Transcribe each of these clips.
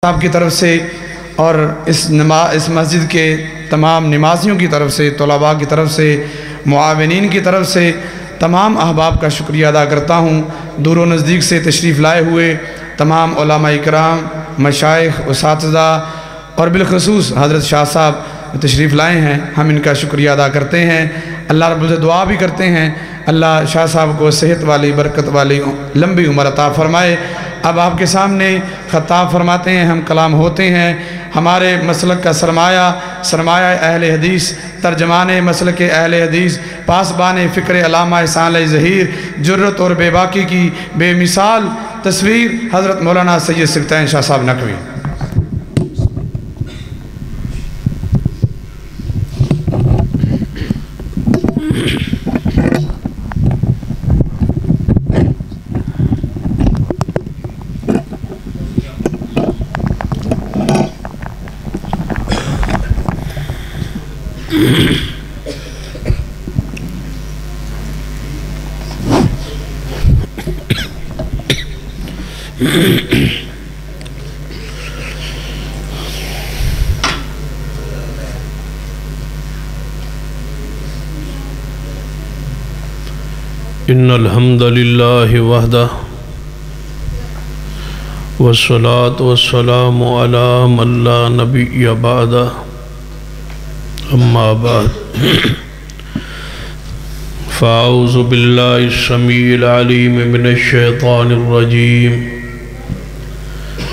صاحب کی طرف سے اور اس مسجد کے تمام نمازیوں کی طرف سے، طلباء کی طرف سے، معاونین کی طرف سے تمام احباب کا شکریہ ادا کرتا ہوں۔ دور و نزدیک سے تشریف لائے ہوئے تمام علماء اکرام، مشائخ، اساتذہ اور بالخصوص حضرت شاہ صاحب تشریف لائے ہیں، ہم ان کا شکریہ ادا کرتے ہیں۔ اللہ رب العزت دعا بھی کرتے ہیں اللہ شاہ صاحب کو صحت والی، برکت والی لمبی عمر عطا فرمائے۔ اب آپ کے سامنے خطاب فرماتے ہیں، ہم کلام ہوتے ہیں۔ ہمارے مسلک کا سرمایہ اہل حدیث، ترجمان مسلک اہل حدیث، پاسبان فکر علامہ صالح ظہیر، جرت اور بے باکی کی بے مثال تصویر حضرت مولانا سید سبطین شاہ صاحب نقوی۔ ان الحمد للہ وحدہ والصلاة والسلام علی من لا نبی بعدہ اما بعد فاعوذ باللہ السمیع العلیم من الشیطان الرجیم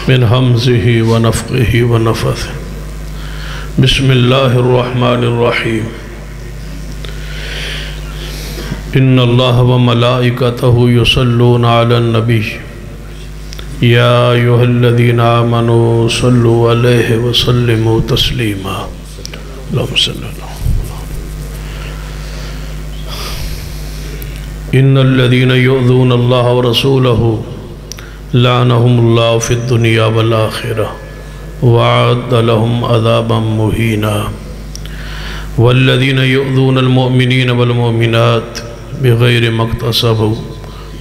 من حمزہ ونفخہ ونفثہ بسم اللہ الرحمن الرحیم ان اللہ وملائکتہ یصلون علی النبی یا ایھا الذین آمنوا صلوا علیہ وسلموا تسلیما اللہم صلی اللہ ان الذین یؤذون اللہ ورسولہ لعنہم اللہ فی الدنیا والآخرہ وعد لهم عذابا مہینا والذین یؤذون المؤمنین والمؤمنات بغیر مقتصبوا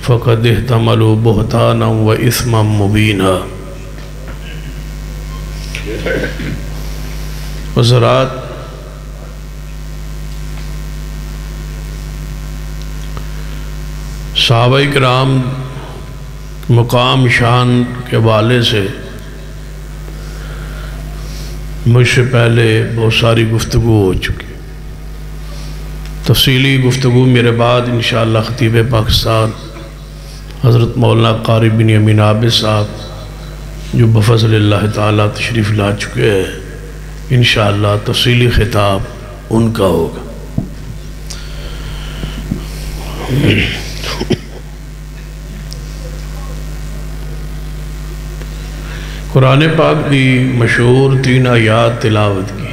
فقد احتملوا بہتانا و اثما مبینا۔ حضرات، صحابہ کرام مقام شان کے حوالے سے مجھ سے پہلے بہت ساری گفتگو ہو چکی، تفصیلی گفتگو میرے بعد انشاءاللہ خطیب پاکستان حضرت مولانا قاری بن امین عابد صاحب جو بفضل اللہ تعالیٰ تشریف لا چکے ہیں، انشاءاللہ تفصیلی خطاب ان کا ہوگا۔ قرآن پاک کی مشہور 3 آیات تلاوت کی۔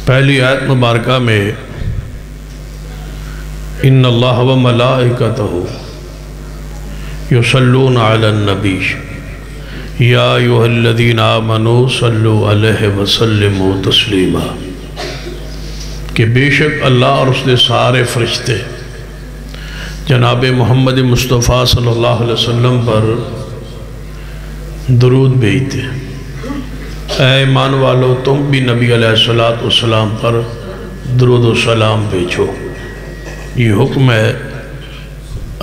پہلی آیت مبارکہ میں ان اللہ و ملائکتہ یصلون علی النبی یا ایھا الذین آمنوا صلوا علیہ وسلموا تسلیما، کہ بے شک اللہ اور اس کے سارے فرشتے جناب محمد مصطفیٰ صلی اللہ علیہ وسلم پر درود بھیجتے ہیں۔ اے ایمان والو، تم بھی نبی علیہ السلام پر درود و سلام بھیجو۔ یہ حکم ہے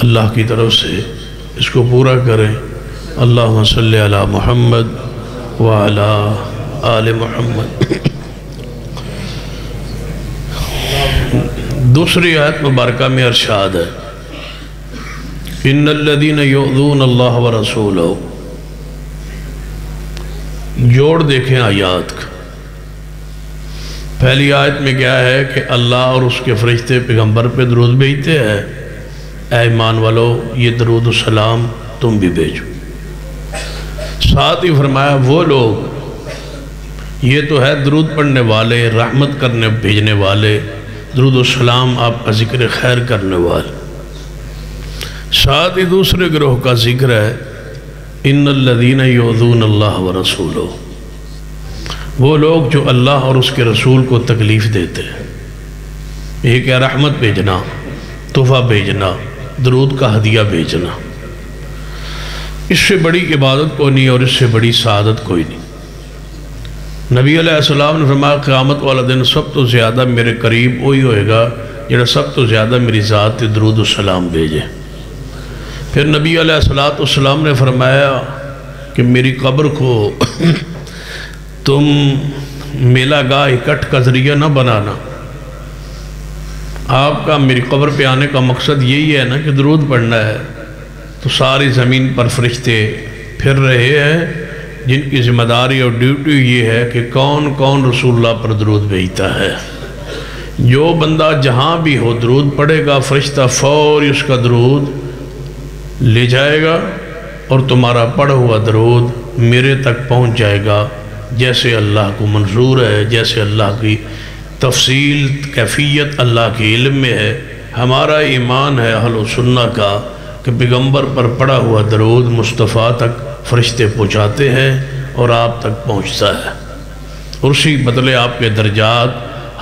اللہ کی طرف سے، اس کو پورا کریں۔ اللہم صلی علی محمد وعلی آل محمد۔ دوسری آیت مبارکہ میں ارشاد ہے ان الذین یؤذون اللہ ورسولہ۔ جوڑ دیکھیں آیات کا۔ پہلی آیت میں کیا ہے کہ اللہ اور اس کے فرشتے پیغمبر پہ درود بھیجتے ہیں، اے ایمان والو یہ درود و سلام تم بھی بھیجو۔ ساتھ ہی فرمایا وہ لوگ، یہ تو ہے درود پڑھنے والے، رحمت کرنے بھیجنے والے، درود و سلام آپ کا ذکر خیر کرنے والے۔ ساتھ ہی دوسرے گروہ کا ذکر ہے ان الذین یؤذون اللہ ورسولہ، وہ لوگ جو اللہ اور اس کے رسول کو تکلیف دیتے ہیں۔ ایک ہے رحمت بھیجنا، تحفہ بھیجنا، درود کا ہدیہ بھیجنا۔ اس سے بڑی عبادت کوئی نہیں اور اس سے بڑی سعادت کوئی نہیں۔ نبی علیہ السلام نے فرمایا قیامت والا دن سب تو زیادہ میرے قریب وہی ہوئے گا جڑا سب تو زیادہ میری ذات تے درود و سلام بھیجے۔ پھر نبی علیہ السلام نے فرمایا کہ میری قبر کو تم میلہ گاہ اکٹھ کا ذریعہ نہ بنانا۔ آپ کا میری قبر پہ آنے کا مقصد یہی ہے نا کہ درود پڑھنا ہے، تو ساری زمین پر فرشتے پھر رہے ہیں جن کی ذمہ داری اور ڈیوٹی یہ ہے کہ کون کون رسول اللہ پر درود بھیجتا ہے۔ جو بندہ جہاں بھی ہو درود پڑھے گا، فرشتہ فوری اس کا درود لے جائے گا اور تمہارا پڑھا ہوا درود میرے تک پہنچ جائے گا، جیسے اللہ کو منظور ہے، جیسے اللہ کی تفصیل کیفیت اللہ کے علم میں ہے۔ ہمارا ایمان ہے اہل سنہ کا کہ پیغمبر پر پڑھا ہوا درود مصطفیٰ تک فرشتے پہنچاتے ہیں اور آپ تک پہنچتا ہے، اور اسی بدلے آپ کے درجات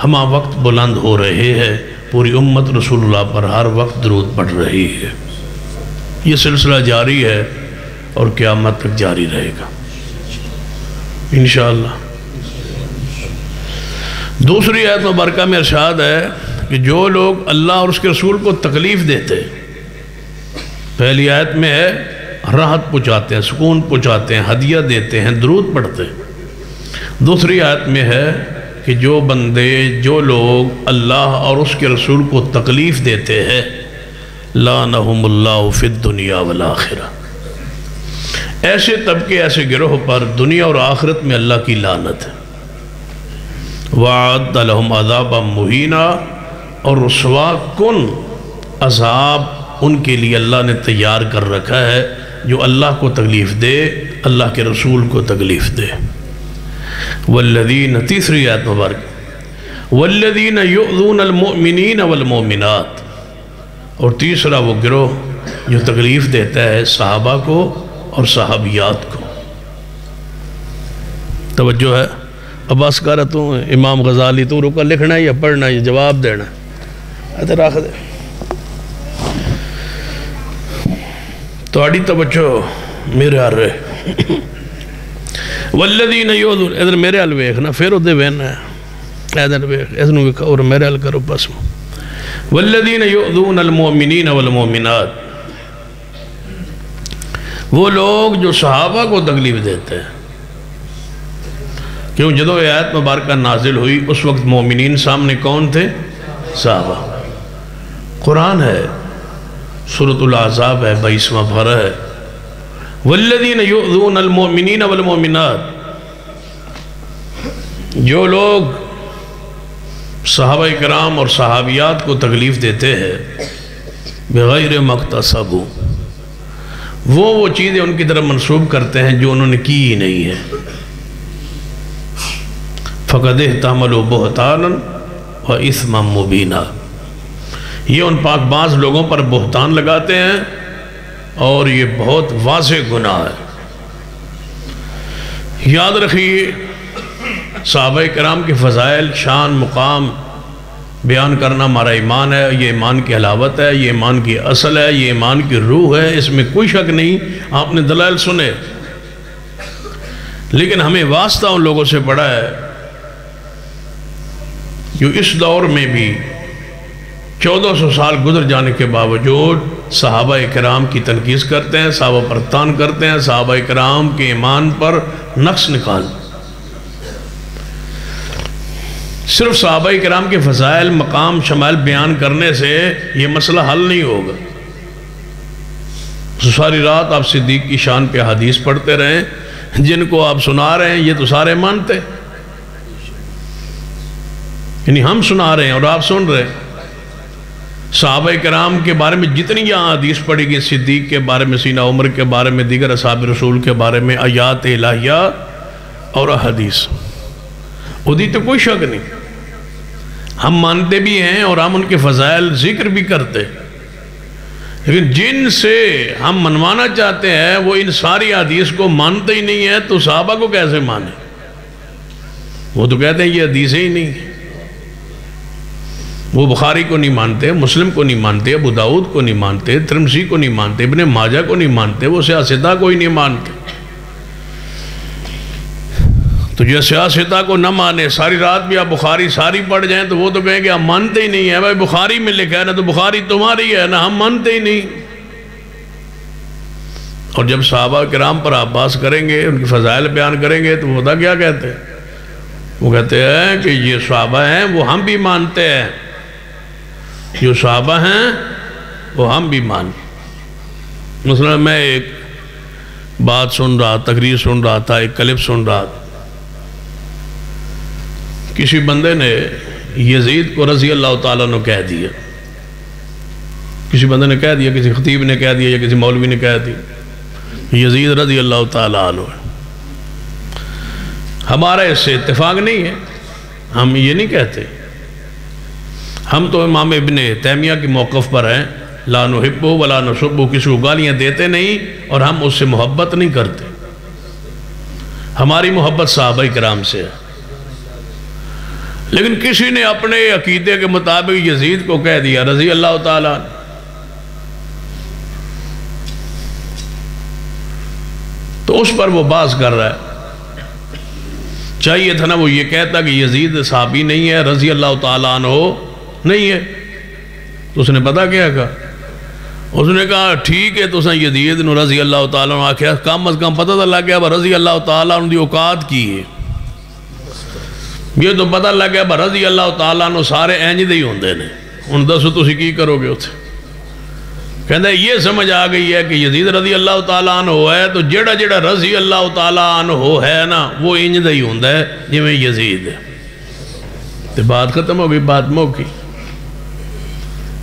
ہمہ وقت بلند ہو رہے ہیں۔ پوری امت رسول اللہ پر ہر وقت درود پڑھ رہی ہے۔ یہ سلسلہ جاری ہے اور قیامت تک جاری رہے گا انشاءاللہ۔ دوسری آیت مبارکہ میں ارشاد ہے کہ جو لوگ اللہ اور اس کے رسول کو تکلیف دیتے، پہلی آیت میں ہے راحت پہنچاتے ہیں، سکون پہنچاتے ہیں، ہدیہ دیتے ہیں، درود پڑھتے ہیں۔ دوسری آیت میں ہے کہ جو بندے، جو لوگ اللہ اور اس کے رسول کو تکلیف دیتے ہیں، لعنہم اللہ فی الدنیا والآخرہ، ایسے طبقے، ایسے گروہ پر دنیا اور آخرت میں اللہ کی لعنت ہے۔ وَعَدَّ لَهُمْ عَذَابًا مُهِينًا، اور رسوا کن عذاب ان کے لیے اللہ نے تیار کر رکھا ہے جو اللہ کو تکلیف دے، اللہ کے رسول کو تکلیف دے۔ والذین، تیسری آیت مبارک، والذین یؤذون المؤمنین والمؤمنات، اور تیسرا وہ گروہ جو تکلیف دیتا ہے صحابہ کو اور صحابیات کو۔ توجہ ہے؟ عباس کارہ تو امام غزالی تو رکا لکھنا ہے یا پڑھنا ہے یا جواب دینا ہے؟ ادھر آخر دے تو اڑی توجہ میرے آر رہے۔ والذین یؤذون، ادھر میرے حل ویکھنا، پھر ادھر وینا ہے، ادھر ویکھ، اس نو ویکھا اور میرے حل کرو پس۔ والذین یؤذون المؤمنین والمؤمنات، وہ لوگ جو صحابہ کو تکلیف دیتے ہیں۔ کیوں جدو یہ آیت مبارکہ نازل ہوئی اس وقت مومنین سامنے کون تھے؟ صحابہ۔ قرآن ہے، سورۃ الاحزاب ہے، 22واں پارہ ہے، والذین یؤذون المؤمنین والمؤمنات، جو لوگ صحابہ کرام اور صحابیات کو تکلیف دیتے ہیں بغیر مقتصبو، وہ چیزیں ان کی طرف منسوب کرتے ہیں جو انہوں نے کی ہی نہیں ہے۔ فَقَدْ احْتَمَلُوا بُهْتَانًا وَإِثْمًا مُبِينًا، یہ ان پاک باز لوگوں پر بہتان لگاتے ہیں اور یہ بہت واضح گناہ ہے۔ یاد رکھیے صحابہ کرام کے فضائل، شان، مقام بیان کرنا ہمارا ایمان ہے، یہ ایمان کی حلاوت ہے، یہ ایمان کی اصل ہے، یہ ایمان کی روح ہے، اس میں کوئی شک نہیں۔ آپ نے دلائل سنے، لیکن ہمیں واسطہ ان لوگوں سے پڑا ہے جو اس دور میں بھی 1400 سال گزر جانے کے باوجود صحابہ کرام کی تنقید کرتے ہیں، صحابہ پر تان کرتے ہیں، صحابہ کرام کے ایمان پر نقص نکال۔ صرف صحابہ کرام کے فضائل، مقام، شمائل بیان کرنے سے یہ مسئلہ حل نہیں ہوگا۔ ساری رات آپ صدیق کی شان پہ حدیث پڑھتے رہیں، جن کو آپ سنا رہے ہیں یہ تو سارے مانتے، یعنی ہم سنا رہے ہیں اور آپ سن رہے ہیں۔ صحابہ کرام کے بارے میں جتنی یہاں حدیث پڑھی گئی، صدیق کے بارے میں، سینہ عمر کے بارے میں، دیگر اصحاب رسول کے بارے میں، آیات الہیہ اور احادیث، ادھی تو کوئی شک نہیں، ہم مانتے بھی ہیں اور ہم ان کے فضائل ذکر بھی کرتے، لیکن جن سے ہم منوانا چاہتے ہیں وہ ان ساری حدیث کو مانتے ہی نہیں ہیں، تو صحابہ کو کیسے مانے؟ وہ تو کہتے ہیں یہ حدیثیں ہی نہیں، وہ بخاری کو نہیں مانتے، مسلم کو نہیں مانتے، ابو داؤد کو نہیں مانتے، ترمذی کو نہیں مانتے، ابن ماجہ کو نہیں مانتے، وہ سیاستہ کو ہی نہیں مانتے۔ تو جو سیاستہ کو نہ مانے، ساری رات بھی آپ بخاری ساری پڑھ جائیں تو وہ تو کہیں کہ ہم مانتے ہی نہیں ہیں، بھائی بخاری میں لکھا ہے نا، تو بخاری تمہاری ہے نا، ہم مانتے ہی نہیں۔ اور جب صحابہ کرام پر آپ بحث کریں گے، ان کی فضائل بیان کریں گے، تو وہ بتا کیا کہتے ہیں؟ وہ کہتے ہیں کہ یہ صحابہ ہیں وہ ہم بھی مانتے ہیں، جو صحابہ ہیں وہ ہم بھی مانتے۔ مثلا میں ایک بات سن رہا، تقریر سن رہا تھا، ایک کلپ سن رہا تھا، کسی بندے نے یزید کو رضی اللہ تعالیٰ عنہ کہہ دیا، کسی بندے نے کہہ دیا، کسی خطیب نے کہہ دیا یا کسی مولوی نے کہہ دیا یزید رضی اللہ تعالیٰ عنہ۔ ہمارا اس سے اتفاق نہیں ہے، ہم یہ نہیں کہتے، ہم تو امام ابن تیمیہ کی موقف پر ہیں، لا نحب ولا نسب، کسی کو گالیاں دیتے نہیں اور ہم اس سے محبت نہیں کرتے، ہماری محبت صحابہ کرام سے ہے۔ لیکن کسی نے اپنے عقیدے کے مطابق یزید کو کہہ دیا رضی اللہ تعالیٰ عنہ، تو اس پر وہ بحث کر رہا ہے۔ چاہیے تھا نا وہ یہ کہتا کہ یزید صحابی نہیں ہے، رضی اللہ تعالیٰ عنہ نہیں ہے، تو اس نے پتا کیا کہا؟ اس نے کہا ٹھیک ہے، تو اس نے یزید نو رضی اللہ تعالیٰ عنہ آکھیا، کم از کم پتہ تھا لگ گیا رضی اللہ تعالیٰ عنہ دی اوقات کی ہے، یہ تو پتہ لگ گیا رضی اللہ تعالیٰ عنہ سارے اینج دے ہی ہوندے نے، ان دسو تسی کی کرو گے اتھے؟ کہتا ہے یہ سمجھ آ گئی ہے کہ یزید رضی اللہ تعالیٰ عنہ ہے، تو جڑا جڑا رضی اللہ تعالیٰ عنہ ہے نا وہ انج دے ہی ہوندہ ہے جی میں یزید ہے، تو بات ختم ہو گئی، بات موکی۔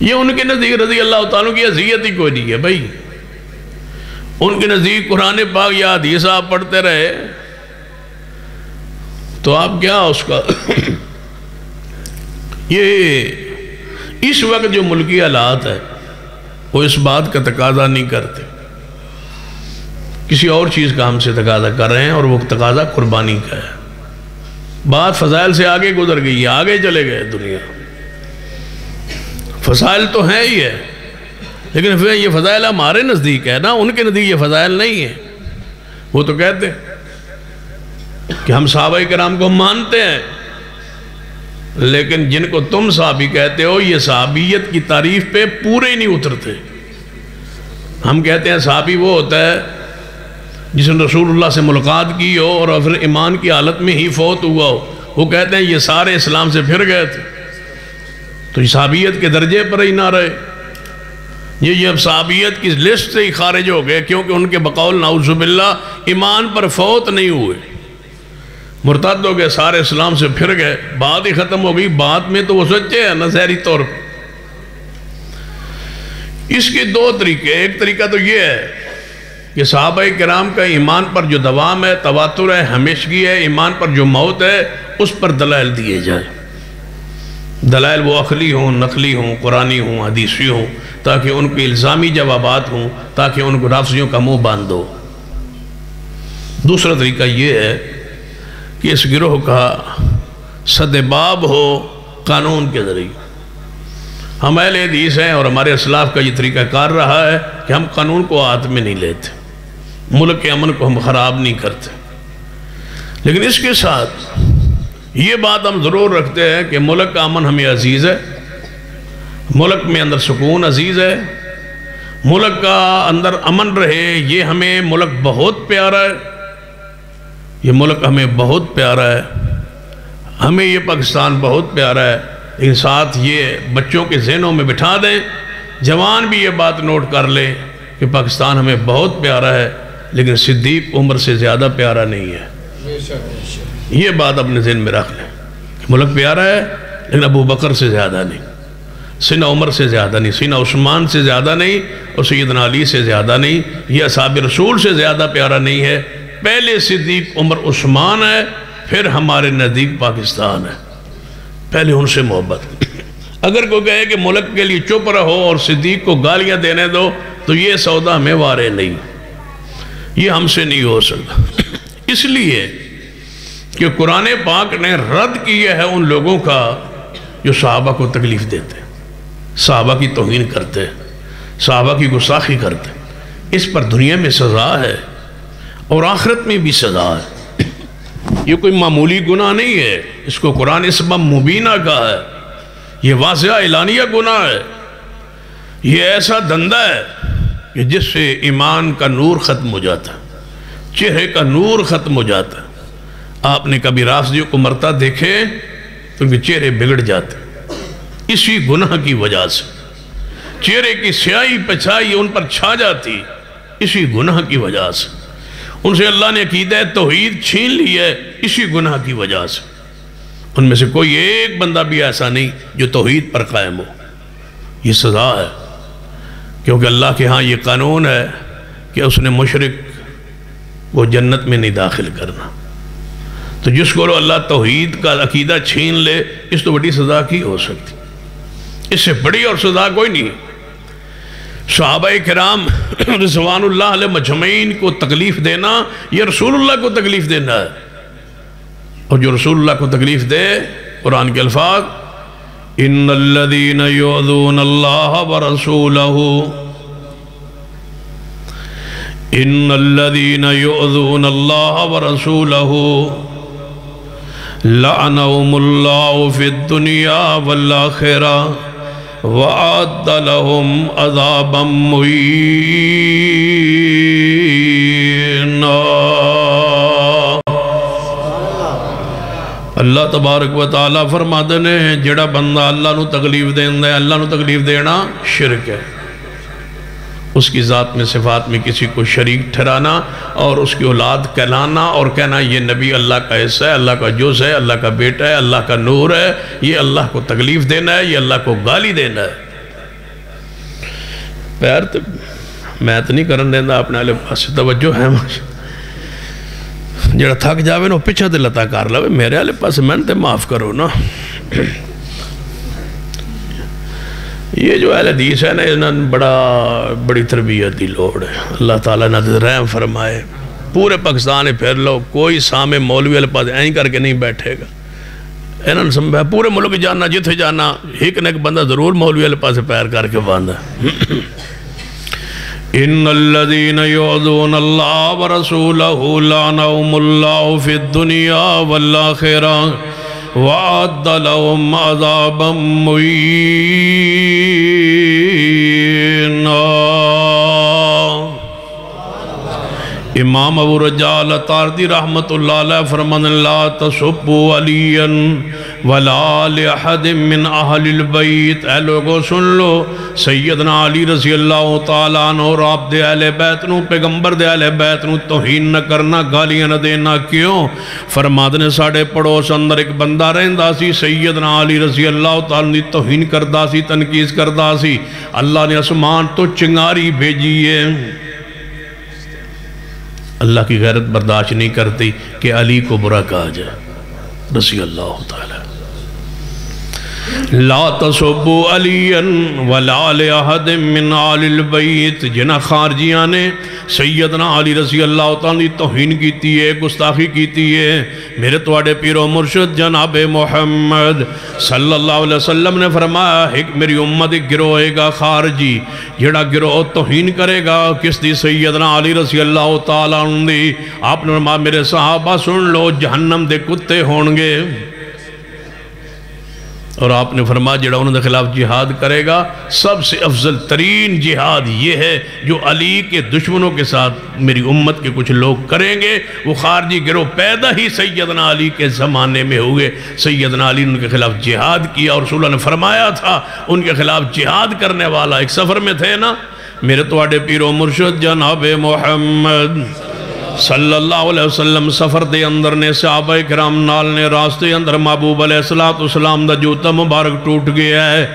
یہ ان کے نزدیک رضی اللہ تعالیٰ کی حیثیت ہی کوئی نہیں ہے بھائی، ان کے نزدیک قرآن پاک یا حدیث آپ پڑھتے رہے تو آپ کیا اس کا یہ اس وقت جو ملکی حالات ہے وہ اس بات کا تقاضا نہیں کرتے، کسی اور چیز کا ہم سے تقاضا کر رہے ہیں، اور وہ تقاضا قربانی کا ہے۔ بات فضائل سے آگے گزر گئی ہے، آگے چلے گئے دنیا، فضائل تو ہیں ہی ہے، لیکن پھر یہ فضائل ہمارے نزدیک ہے نا، ان کے نزدیک یہ فضائل نہیں ہے۔ وہ تو کہتے کہ ہم صحابہ کرام کو مانتے ہیں، لیکن جن کو تم صحابی کہتے ہو یہ صحابیت کی تعریف پہ پورے ہی نہیں اترتے۔ ہم کہتے ہیں صحابی وہ ہوتا ہے جس نے رسول اللہ سے ملاقات کی ہو اور پھر ایمان کی حالت میں ہی فوت ہوا ہو، وہ کہتے ہیں یہ سارے اسلام سے پھر گئے تھے، تو یہ صحابیت کے درجے پر ہی نہ رہے، یہ اب صحابیت کی لسٹ سے ہی خارج ہو گئے، کیونکہ ان کے بقول نعوذ باللہ ایمان پر فوت نہیں ہوئے، مرتد ہو گئے، سارے اسلام سے پھر گئے، بات ہی ختم ہو گئی۔ بات میں تو وہ سچے ہیں نا ظاہری طور پر۔ اس کے دو طریقے، ایک طریقہ تو یہ ہے کہ صحابہ کرام کا ایمان پر جو دوام ہے، تواتر ہے، ہمیشگی ہے، ایمان پر جو موت ہے، اس پر دلائل دیے جائیں، دلائل وہ عقلی ہوں، نقلی ہوں، قرآنی ہوں، حدیثی ہوں، تاکہ ان کے الزامی جوابات ہوں، تاکہ ان کو رافضیوں کا منہ باندھ دو۔ دوسرا طریقہ یہ ہے کہ اس گروہ کا سدباب ہو قانون کے ذریعے۔ ہم اہل حدیث ہیں اور ہمارے اسلاف کا یہ طریقہ کار رہا ہے کہ ہم قانون کو ہاتھ میں نہیں لیتے، ملک کے امن کو ہم خراب نہیں کرتے، لیکن اس کے ساتھ یہ بات ہم ضرور رکھتے ہیں کہ ملک کا امن ہمیں عزیز ہے، ملک میں اندر سکون عزیز ہے، ملک کا اندر امن رہے، یہ ہمیں ملک بہت پیارا ہے، یہ ملک ہمیں بہت پیارا ہے، ہمیں یہ پاکستان بہت پیارا ہے، لیکن ساتھ یہ بچوں کے ذہنوں میں بٹھا دیں، جوان بھی یہ بات نوٹ کر لیں کہ پاکستان ہمیں بہت پیارا ہے، لیکن صدیق عمر سے زیادہ پیارا نہیں ہے۔ یہ بات اپنے ذہن میں رکھ لیں کہ ملک پیارا ہے، لیکن ابو بکر سے زیادہ نہیں، سیدنا عمر سے زیادہ نہیں، سیدنا عثمان سے زیادہ نہیں، اور سیدنا علی سے زیادہ نہیں، یہ اصحاب رسول سے زیادہ پیارا نہیں ہے۔ پہلے صدیق عمر عثمان ہے، پھر ہمارے نزدیک پاکستان ہے، پہلے ان سے محبت۔ اگر کوئی کہے کہ ملک کے لیے چپ رہو اور صدیق کو گالیاں دینے دو، تو یہ سودا ہمیں وارے نہیں، یہ ہم سے نہیں ہو سکتا، اس لیے کہ قرآن پاک نے رد کیا ہے ان لوگوں کا جو صحابہ کو تکلیف دیتے، صحابہ کی توہین کرتے، صحابہ کی گستاخی کرتے، اس پر دنیا میں سزا ہے اور آخرت میں بھی سزا ہے۔ یہ کوئی معمولی گناہ نہیں ہے، اس کو قرآن اسم مبینہ کہا ہے، یہ واضح اعلانیہ گناہ ہے، یہ ایسا دندہ ہے کہ جس سے ایمان کا نور ختم ہو جاتا ہے، چہرے کا نور ختم ہو جاتا ہے۔ آپ نے کبھی رافضیوں کو مرتا دیکھے تو ان کے چہرے بگڑ جاتے اسی گناہ کی وجہ سے، چہرے کی سیاہی پچھائی ان پر چھا جاتی اسی گناہ کی وجہ سے، ان سے اللہ نے عقیدہ توحید چھین لی ہے اسی گناہ کی وجہ سے۔ ان میں سے کوئی ایک بندہ بھی ایسا نہیں جو توحید پر قائم ہو، یہ سزا ہے، کیونکہ اللہ کے ہاں یہ قانون ہے کہ اس نے مشرک وہ جنت میں نہیں داخل کرنا۔ تو جس کو اللہ توحید کا عقیدہ چھین لے، اس تو بڑی سزا کی ہو سکتی، اس سے بڑی اور سزا کوئی نہیں۔ صحابہ کرام رضوان اللہ علیہ مجمعین کو تکلیف دینا یہ رسول اللہ کو تکلیف دینا ہے، اور جو رسول اللہ کو تکلیف دے، قرآن کے الفاظ ان الذین یؤذون اللہ ورسولہ ان الذین یؤذون اللہ ورسولہ لعنهم اللہ فی الدنیا والآخرہ وَأَعَدَّ لَهُمْ عَذَابًا مُّهِينًا۔ اللہ تبارک و تعالیٰ فرماتے ہیں جڑا بندہ اللہ نو تکلیف دینا ہے، اللہ نو تکلیف دینا شرک ہے، اس کی ذات میں صفات میں کسی کو شریک ٹھہرانا اور اس کی اولاد کہلانا اور کہنا یہ نبی اللہ کا حصہ ہے، اللہ کا جز ہے، اللہ کا بیٹا ہے، اللہ کا نور ہے، یہ اللہ کو تکلیف دینا ہے، یہ اللہ کو گالی دینا ہے۔ پیر تو میں تو نہیں کرن دینا اپنے والے پاس توجہ ہے، جڑا تھک جاوے نا پیچھے تے لتا کر لوے، میرے والے پاس میں تے معاف کرو نا۔ یہ جو اہل حدیث ہے نا، انہوں بڑی تربیت دی لوڑ ہے، اللہ تعالیٰ نے رحم فرمائے۔ پورے پاکستان میں پھر لو، کوئی سامنے مولوی والے پاس این کر کے نہیں بیٹھے گا، انہوں نے سمجھا پورے ملک جانا جتھے جانا ایک نہ ایک بندہ ضرور مولوی والے پاس پیر کر کے باندھا۔ ان الذین یؤذون اللہ ورسولہ لعنہم اللہ فی الدنیا والآخرہ وَأَعَدَّ لَهُمْ عَذَابًا مُّهِينًا۔ امام ابو رجال تاردی رحمت اللہ علیہ فرمان لا تسبوا علیاً ولا لأحد من اہل البیت۔ اے لوگوں سن لو، سیدنا علی رضی اللہ تعالیٰ عنہ اور آپ دے اہل بیت نو، پیغمبر دے اہل بیت نو توہین نہ کرنا، گالیاں نہ دینا۔ کیوں؟ فرماتے نے ساڑھے پڑوس اندر ایک بندہ رہندا سی، سیدنا علی رضی اللہ تعالیٰ نے توہین کردہ سی، تنقید کردہ سی، اللہ نے اسمان تو چنگاری بھیجیے۔ اللہ کی غیرت برداشت نہیں کرتی کہ علی کو برا کہا جائے رضی اللہ تعالی۔ لا تسبوا علیاً ولا لأحد من آل البیت۔ جنہ خارجیاں نے سیدنا علی رضی اللہ تعالیٰ توہین کیتی ہے، گستاخی کیتی ہے، میرے تواڈے پیر و مرشد جناب محمد صلی اللہ علیہ وسلم نے فرمایا ایک میری امت ایک گروہ گا خارجی، جڑا گروہ توہین کرے گا کس دی؟ سیدنا علی رضی اللہ تعالیٰ عنہ دی۔ آپ نے فرمایا میرے صحابہ سن لو، جہنم دے کتے ہونگے۔ اور آپ نے فرمایا جڑا انہوں نے خلاف جہاد کرے گا، سب سے افضل ترین جہاد یہ ہے جو علی کے دشمنوں کے ساتھ میری امت کے کچھ لوگ کریں گے۔ وہ خارجی گروہ پیدا ہی سیدنا علی کے زمانے میں ہوئے، سیدنا علی نے ان کے خلاف جہاد کیا، اور رسول اللہ نے فرمایا تھا ان کے خلاف جہاد کرنے والا ایک سفر میں تھے نا میرے تواڈے پیر و مرشد جناب محمد صلی اللہ علیہ وسلم، سفر دے اندر نے صحابہ کرام نال نے، راستے اندر محبوب علیہ السلام دا جوتا مبارک ٹوٹ گیا ہے۔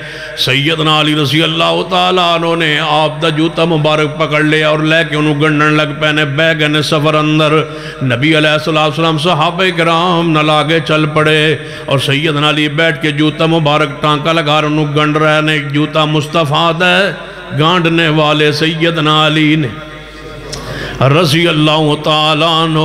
سیدنا علی رضی اللہ تعالیٰ عنہ نے آپ دا جوتا مبارک پکڑ لیا اور لے کے انہوں گنڈن لگ پینے، بے گنے سفر اندر۔ نبی علیہ السلام صحابہ کرام نال آگے چل پڑے اور سیدنا علی بیٹھ کے جوتا مبارک ٹانکا لگا رہے، انہوں گنڈ رہے نے۔ جوتا مستفاد ہے، گانڈنے والے سیدنا علی نے رضی اللہ تعالیٰ عنہ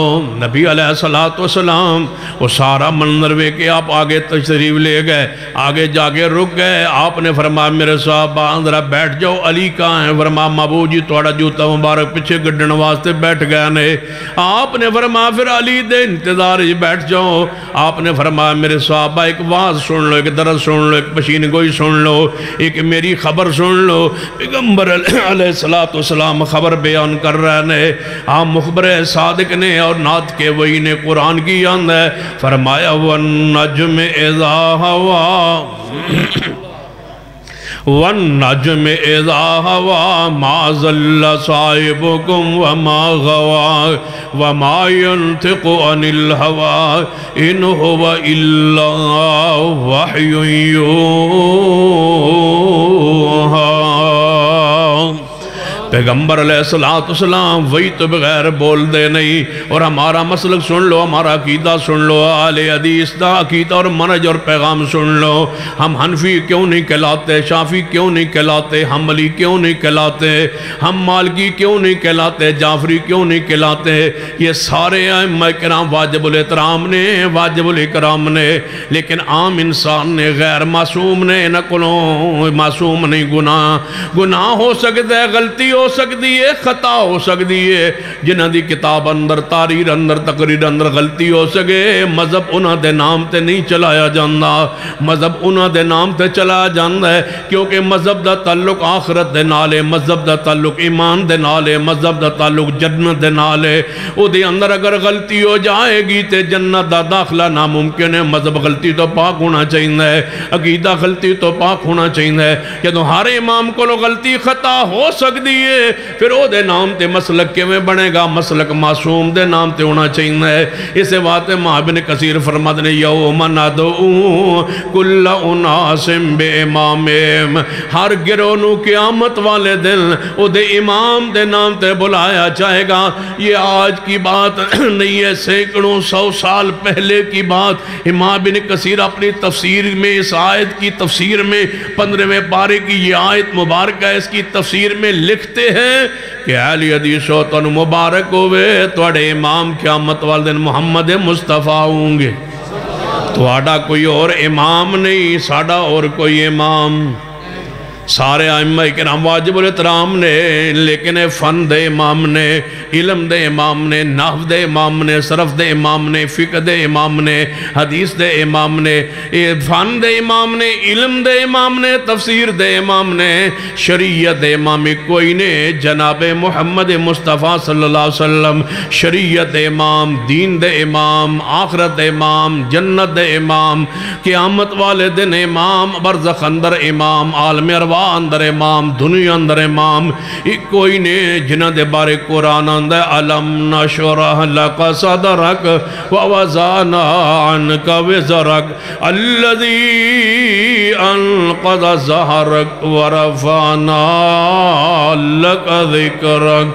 نبی علیہ السلام وہ سارا منظر وے کہ آپ آگے تشریف لے گئے، آگے جا کے رک گئے. آپ نے فرمایا میرے صحابہ ذرا بیٹھ جاؤ، علی کہاں ہے؟ فرمایا مابو جی تھوڑا جوتا مبارک پیچھے گڈن واسطے بیٹھ گئے نے. آپ نے فرمایا پھر علی دے انتظار ہی بیٹھ جاؤ. آپ نے فرمایا میرے صحابہ ایک واز سن لو، ایک درس سن لو، ایک پشین گوئی سن لو، ایک میری خبر سن لو. پیغمبر علیہ السلام خبر بیان کر رہے نے، آپ مخبر صادق نے اور نعت کے وہی نے قرآن کی یاد ہے. فرمایا وَالنَّجْمِ اِذَا هَوَا وَالنَّجْمِ اِذَا هَوَا مَا ضَلَّ صَاحِبُكُمْ وَمَا غَوَا وَمَا يَنْطِقُ عَنِ الْهَوَا إِنْ هُوَ إِلَّا وَحْيٌ يُوحَا. پیغمبر علیہ السلام وہی تو بغیر بول دے نہیں. اور ہمارا مسلک سن لو، ہمارا عقیدہ سن لو، اہل حدیث دا عقیدہ اور منہج اور پیغام سن لو. ہم حنفی کیوں نہیں کہلاتے، شافی کیوں نہیں کہلاتے، حنبلی کیوں نہیں کہلاتے، ہم مالکی کیوں نہیں کہلاتے، جعفری کیوں نہیں کہلاتے؟ یہ سارے ائمہ کرام واجب الاحترام نے، واجب الاکرام نے. لیکن عام انسان نے، غیر معصوم نے، نقلوں معصوم نہیں. گناہ ہو سکتا ہے، غلطی ہو سکتی ہے، خطا ہو سکتی ہے. جنہ دی کتاب اندر، تاریر اندر، تقریر اندر غلطی ہو سکے، مذہب انہاں دے نام تے نہیں چلایا جاندہ. مذہب انہاں دے نام تے چلایا جاندہ ہے کیونکہ مذہب دا تعلق آخرت دے نالے، مذہب دا تعلق ایمان دے نالے، مذہب دا تعلق جنت دے نالے. او دے اندر اگر غلطی ہو جائے گی تے جنت دا داخلہ ناممکن ہے. مذہب غلطی تو پاک ہونا چاہیے، عقیدہ غلطی تو پاک ہونا چاہیے. جدوں ہر امام کو غلطی خطا ہو سکتی ہے پھر او دے نام تے مسلک کے میں بنے گا؟ مسلک معصوم دے نام تے ہونا چاہیے. اسے بات ابن کثیر فرماتے ہیں یوم ندعو کل اناس بے امامہم، ہر گروہ نو قیامت والے دن او دے امام دے نام تے بلایا جائے گا. یہ آج کی بات نہیں ہے، سینکڑوں 100 سال پہلے کی بات. امام ابن کثیر اپنی تفسیر میں اس آیت کی تفسیر میں 15ویں پارے کی یہ آیت مبارکہ ہے، اس کی تفسیر میں لکھتے ہیں کہ اہل حدیث و تن مبارک ہوئے توڑے امام قیامت والدین محمد مصطفیٰ ہوں گے. توڑا کوئی اور امام نہیں، ساڑا اور کوئی امام. سارے ائمہ کرام واجب الاحترام نے، لیکن فن دے امام نے، علم دے امام نے، نحو دے امام نے، صرف دے امام نے، فقہ دے امام نے، حدیث دے امام نے، فن دے امام نے، علم دے امام نے، تفسیر دے امام نے، شریعت دے امام کوئی نے. جناب محمد مصطفیٰ صلی اللہ علیہ وسلم شریعت دے امام، دین دے امام، آخرت دے امام، جنت دے امام، قیامت والے دن امام، برزخ اندر امام، عالم ارواح اندر امام، دنیا اندر امام. کوئی نے جنہ دے بارے قرآن اندر علم نشرح لک صدرک ووضعنا عنک وزرک الذی انقض ظہرک ورفعنا لک ذکرک.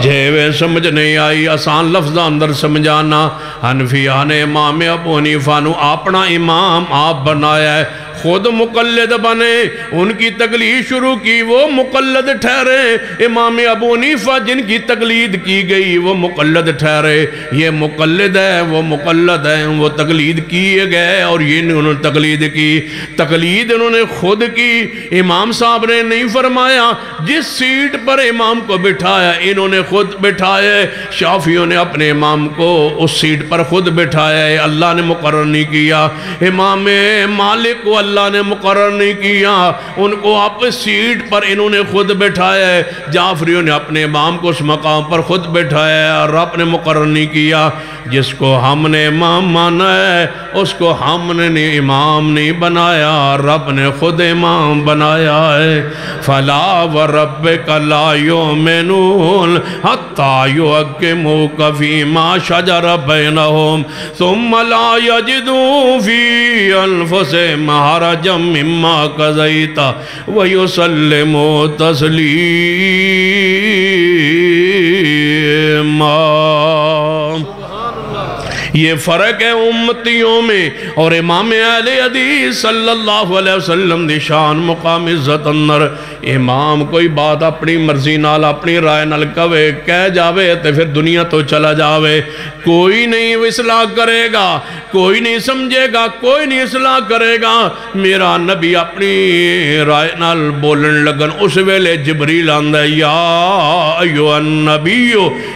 جیوے سمجھ نہیں آئی آسان لفظ اندر سمجھانا. حنفیہ نے امام ابو حنیفہ نو اپنا امام آپ بنایا ہے، خود مقلد بنے، ان کی تقلید شروع کی، وہ مقلد ٹھہرے. امام ابو حنیفہ جن کی تقلید کی گئی وہ مقلد ٹھہرے. یہ مقلد ہے، وہ مقلد ہے، وہ تقلید کیے گئے اور یہ انہوں نے تقلید کی. تقلید انہوں نے خود کی. امام صاحب نے نہیں فرمایا جس سیٹ پر امام کو بٹھایا انہوں نے خود بٹھایا. شافیوں نے اپنے امام کو اس سیٹ پر خود بٹھایا ہے، اللہ نے مقرر نہیں کیا. امام مالک کو اللہ نے مقرر نہیں کیا، ان کو آپ سیٹ پر انہوں نے خود بٹھایا ہے. جعفریوں نے اپنے امام کو اس مقام پر خود بٹھایا ہے اور رب نے مقرر نہیں کیا. جس کو ہم نے امام مانا ہے اس کو ہم نے امام نہیں بنایا، رب نے خود امام بنایا ہے. فلا وربک لا یؤمنون حتی یحکموک فیما شجر بینہم ثم لا یجدوا فی انفسہم حرجا مما قضیت ویسلموا تسلیما. یہ فرق ہے امتیوں میں اور امام اہل حدیث صلی اللہ علیہ وسلم دی شان مقام عزت اندر امام کوئی بات اپنی مرضی نال اپنی رائے نال کہہ جاوے تے پھر دنیا تو چلا جاوے، کوئی نہیں اصلاح کرے گا، کوئی نہیں سمجھے گا، کوئی نہیں اصلاح کرے گا۔ میرا نبی اپنی رائے نال بولن لگن اس ویلے جبریل آندہ ہے یا ایوہ النبی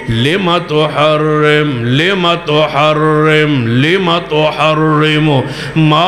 لما تحرم ما